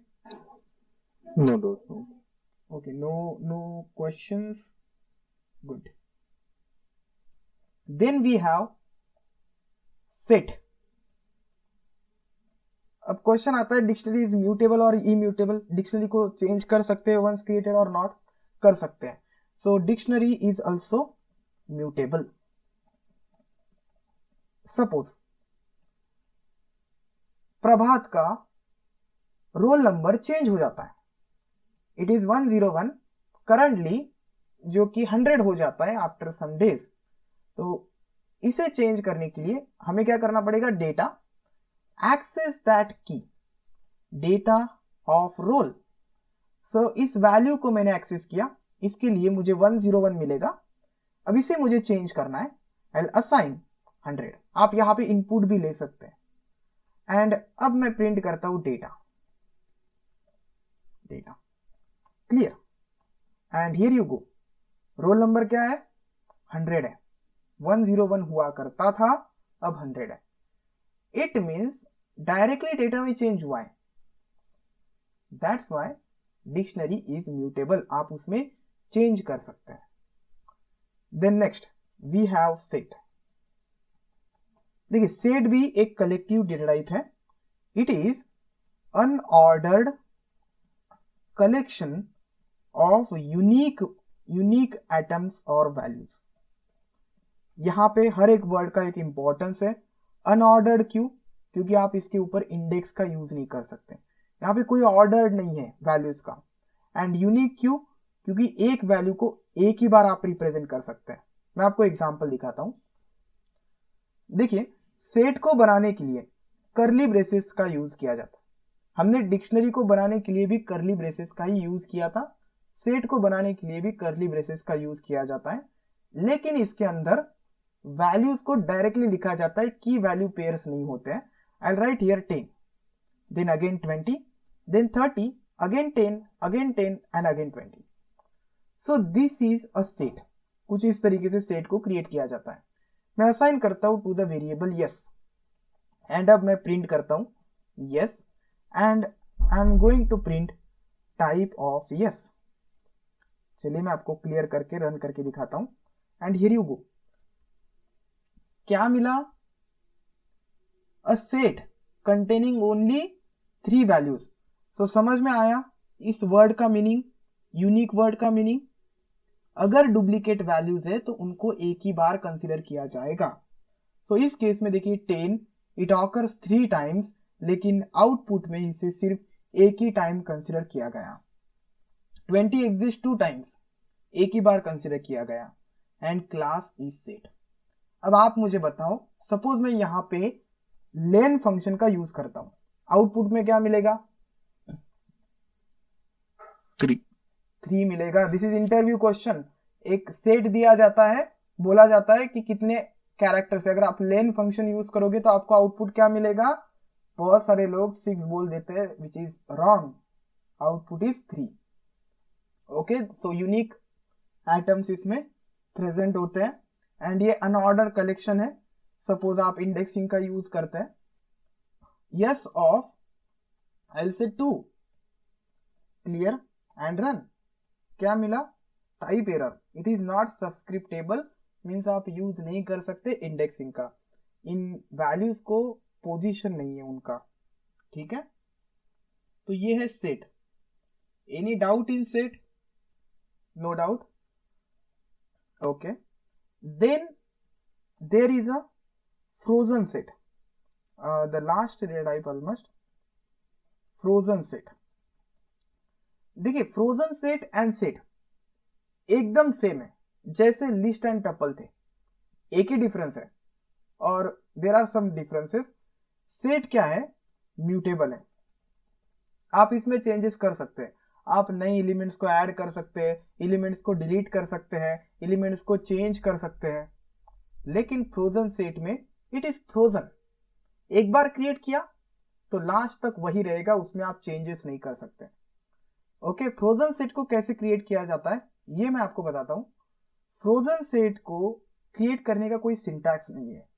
No doubt. No. Okay, no questions. Good. Then we have set. अब question आता है dictionary is mutable और immutable. Dictionary को change कर सकते हैं once created और नॉट कर सकते हैं. So dictionary is also mutable. Suppose Prabhat का रोल नंबर चेंज हो जाता है. इट इज 101 करंटली, जो कि 100 हो जाता है आफ्टर सम डेज. तो इसे चेंज करने के लिए हमें क्या करना पड़ेगा? डेटा एक्सेस दैट की, डेटा ऑफ रोल. सो इस वैल्यू को मैंने एक्सेस किया, इसके लिए मुझे 101 मिलेगा. अब इसे मुझे चेंज करना है. I assign 100. आप यहां पे इनपुट भी ले सकते हैं. एंड अब मैं प्रिंट करता हूं data. Clear? And here you go. Roll number क्या है? 100 है. 101 हुआ करता था, अब 100 है. इट मीन्स डायरेक्टली डेटा में चेंज हुआ है. That's why dictionary is mutable. आप उसमें चेंज कर सकते हैं. Then next we have set. देखिए सेट भी एक कलेक्टिव डेटा टाइप है. It is unordered collection of unique atoms और वैल्यूज. यहां पे हर एक वर्ड का एक इंपॉर्टेंस है. अनऑर्डर्ड क्यों? क्योंकि आप इसके ऊपर इंडेक्स का यूज नहीं कर सकते. यहाँ पे कोई ऑर्डर नहीं है वैल्यूज का. एंड यूनिक क्यों? क्योंकि एक वैल्यू को एक ही बार आप रिप्रेजेंट कर सकते हैं. मैं आपको एग्जांपल दिखाता हूं. देखिए सेट को बनाने के लिए कर्ली ब्रेसेस का यूज किया जाता है. हमने डिक्शनरी को बनाने के लिए भी कर्ली ब्रेसेस का ही यूज किया था. सेट को बनाने के लिए भी कर्ली ब्रेसेस का यूज किया जाता है. लेकिन इसके अंदर वैल्यूज को डायरेक्टली लिखा जाता है, की वैल्यू पेयर्स नहीं होते हैं. I write here 10, then again 20, then 30, again 10, again 10 and again 20. So this is a set. कुछ इस तरीके से सेट को क्रिएट किया जाता है. मैं असाइन करता हूं to the variable yes, and अब मैं प्रिंट करता हूं yes, and I am going to print type of yes. चलिए मैं आपको क्लियर करके रन करके दिखाता हूं. And here you go. क्या मिला? A set containing only 3 values. So समझ में आया इस वर्ड का मीनिंग, यूनिक वर्ड का मीनिंग। अगर डुप्लीकेट वैल्यूज है तो उनको एक ही बार कंसिडर किया जाएगा। सो इस केस में देखिए 10 इट ऑकर्स 3 टाइम्स, लेकिन आउटपुट में इसे सिर्फ एक ही टाइम कंसिडर किया गया। 20 एग्जिस्ट 2 टाइम्स, एक ही बार कंसिडर किया गया। And class is set. अब आप मुझे बताओ, सपोज मैं यहां पे लेन फंक्शन का यूज करता हूं, आउटपुट में क्या मिलेगा? 3 मिलेगा। This is interview question. एक सेट दिया जाता है, बोला जाता है कि कितने कैरेक्टर से अगर आप लेन फंक्शन यूज करोगे तो आपको आउटपुट क्या मिलेगा? बहुत सारे लोग 6 बोल देते हैं, which is wrong. Output is 3। Okay, so unique items इसमें प्रेजेंट होते हैं। एंड ये अनऑर्डर कलेक्शन है। सपोज आप इंडेक्सिंग का यूज करते हैं, यस ऑफ आई विल से 2 क्लियर एंड रन। क्या मिला? Type error, it is not subscriptable, means आप यूज नहीं कर सकते इंडेक्सिंग का। इन वैल्यूज को पोजीशन नहीं है उनका, ठीक है। तो ये है set. Any doubt in set? No doubt. Okay, then there is a frozen set, the last data type almost frozen set. देखिए फ्रोजन सेट एंड सेट एकदम सेम है, जैसे लिस्ट एंड टपल थे, एक ही डिफरेंस है। और there are some differences. Set क्या है? म्यूटेबल है, आप इसमें चेंजेस कर सकते हैं। आप नए एलिमेंट्स को ऐड कर सकते हैं, एलिमेंट्स को डिलीट कर सकते हैं, एलिमेंट्स को चेंज कर सकते हैं। लेकिन फ्रोजन सेट में इट इज फ्रोजन, एक बार क्रिएट किया तो लास्ट तक वही रहेगा, उसमें आप चेंजेस नहीं कर सकते। ओके, फ्रोजन सेट को कैसे क्रिएट किया जाता है ये मैं आपको बताता हूं। फ्रोजन सेट को क्रिएट करने का कोई सिंटैक्स नहीं है,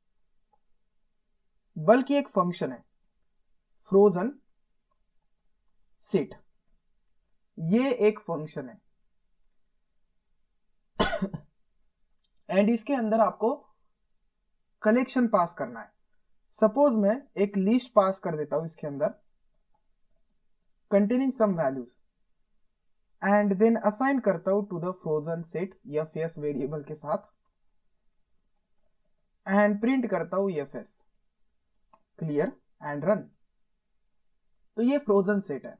बल्कि एक फंक्शन है फ्रोजन सेट। ये एक फंक्शन है एंड इसके अंदर आपको कलेक्शन पास करना है। सपोज मैं एक लिस्ट पास कर देता हूं इसके अंदर containing some values, and then assign करता हूं to the frozen set fs variable के साथ, एंड प्रिंट करता हूं fs क्लियर एंड रन। तो ये फ्रोजन सेट है।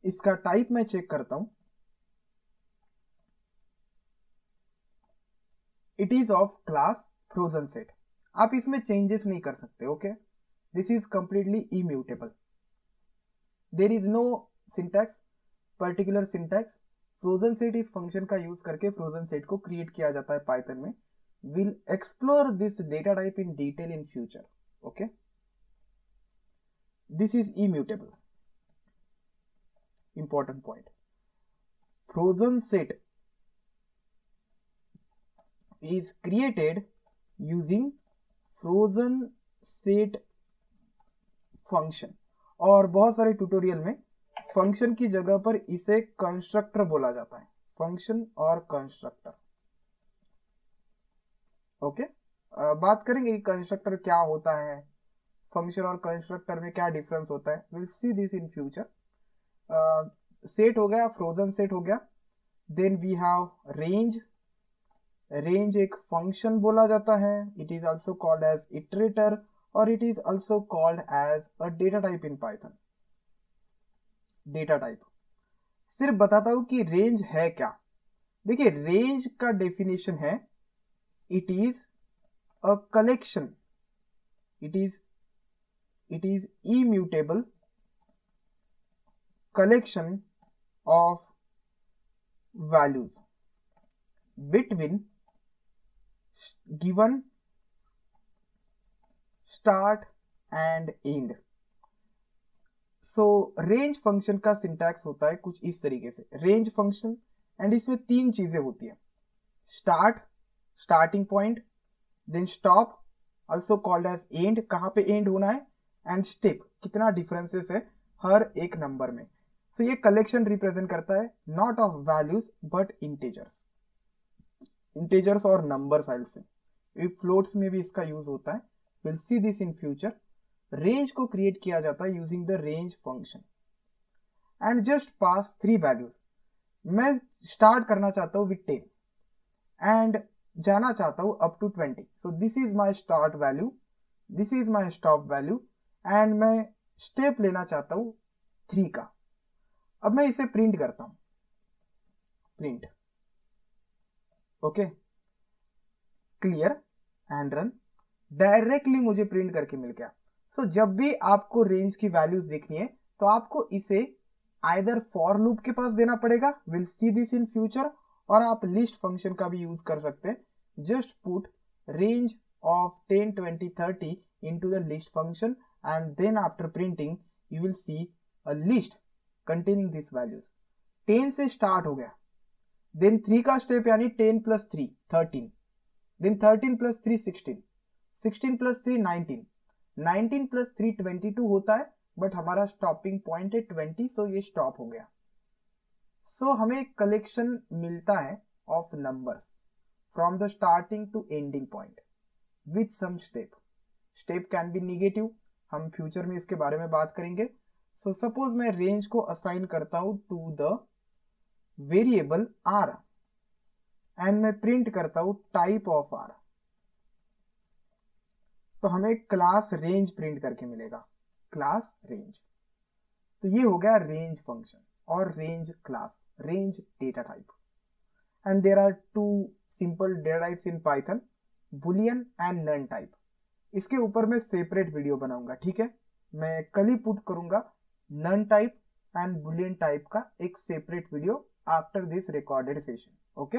इसका टाइप मैं चेक करता हूं, it is of class frozen set. आप इसमें चेंजेस नहीं कर सकते। Okay, this is completely immutable, there is no syntax, particular syntax. Frozen set इस फंक्शन का यूज करके फ्रोजन सेट को क्रिएट किया जाता है पाइथन में। Will explore this data type in detail in future. Okay, this is immutable, important point. Frozen set is created using frozen set function। और बहुत सारे ट्यूटोरियल में फंक्शन की जगह पर इसे कंस्ट्रक्टर बोला जाता है, फंक्शन और कंस्ट्रक्टर। ओके, बात करेंगे कि कंस्ट्रक्टर क्या होता है, फंक्शन और कंस्ट्रक्टर में क्या डिफरेंस होता है। Will see this in future. Set हो गया, फ्रोजन सेट हो गया। Then we have range. Range एक फंक्शन बोला जाता है, it is also called as iterator, और it is also called as a data type in Python. Data type सिर्फ बताता हूं कि रेंज है क्या। देखिए रेंज का डेफिनेशन है, it is a collection, it is immutable collection of values between given start and end। So range function का सिंटैक्स होता है कुछ इस तरीके से, रेंज फंक्शन, एंड इसमें 3 चीजें होती है। Start, starting point, then stop also called as end, कहां पे एंड होना है, एंड स्टेप, कितना डिफरेंसेस है हर एक नंबर में। सो ये कलेक्शन रिप्रेजेंट करता है not of values but integers, integers और नंबर फाइल से। फ्लोट्स में भी इसका यूज होता है, will see this in future. Range को क्रिएट किया जाता है using the range function and just pass 3 values. मैं स्टार्ट करना चाहता हूँ विथ 10 एंड जाना चाहता हूँ up to 20। So this is my start value, this is my stop value and मैं स्टेप लेना चाहता हूँ 3 का। अब मैं इसे प्रिंट करता हूँ, print, okay, clear and run. Directly मुझे प्रिंट करके मिल गया। सो जब भी आपको रेंज की वैल्यूज देखनी है तो आपको इसे आइदर फॉर लूप के पास देना पड़ेगा, will see this in future, और आप लिस्ट फंक्शन का भी यूज कर सकते हैं। Just put range of 10, 20, 30 into the list function and then after printing you will see a list containing these values। 10 से स्टार्ट हो गया, देन 3 का स्टेप यानी 10 + 3 13, देन 13 + 3 16, 16 + 3 19, 19 + 3 22 होता है, बट हमारा स्टॉपिंग पॉइंट है 20, सो ये स्टॉप हो गया। सो हमें एक कलेक्शन मिलता है of numbers from the starting to ending point with some step. Step can be negative, हम फ्यूचर में इसके बारे में बात करेंगे। सो सपोज मैं रेंज को असाइन करता हूं to the variable R and मैं प्रिंट करता हूं टाइप ऑफ आर, तो हमें क्लास रेंज प्रिंट करके मिलेगा, क्लास रेंज। तो ये हो गया रेंज फंक्शन और range class, range data type. And there are 2 simple data types in Python, boolean and none type. इसके ऊपर मैं सेपरेट वीडियो बनाऊंगा, ठीक है। मैं कल ही पुट करूंगा none type and boolean type का एक separate video after this recorded session, okay.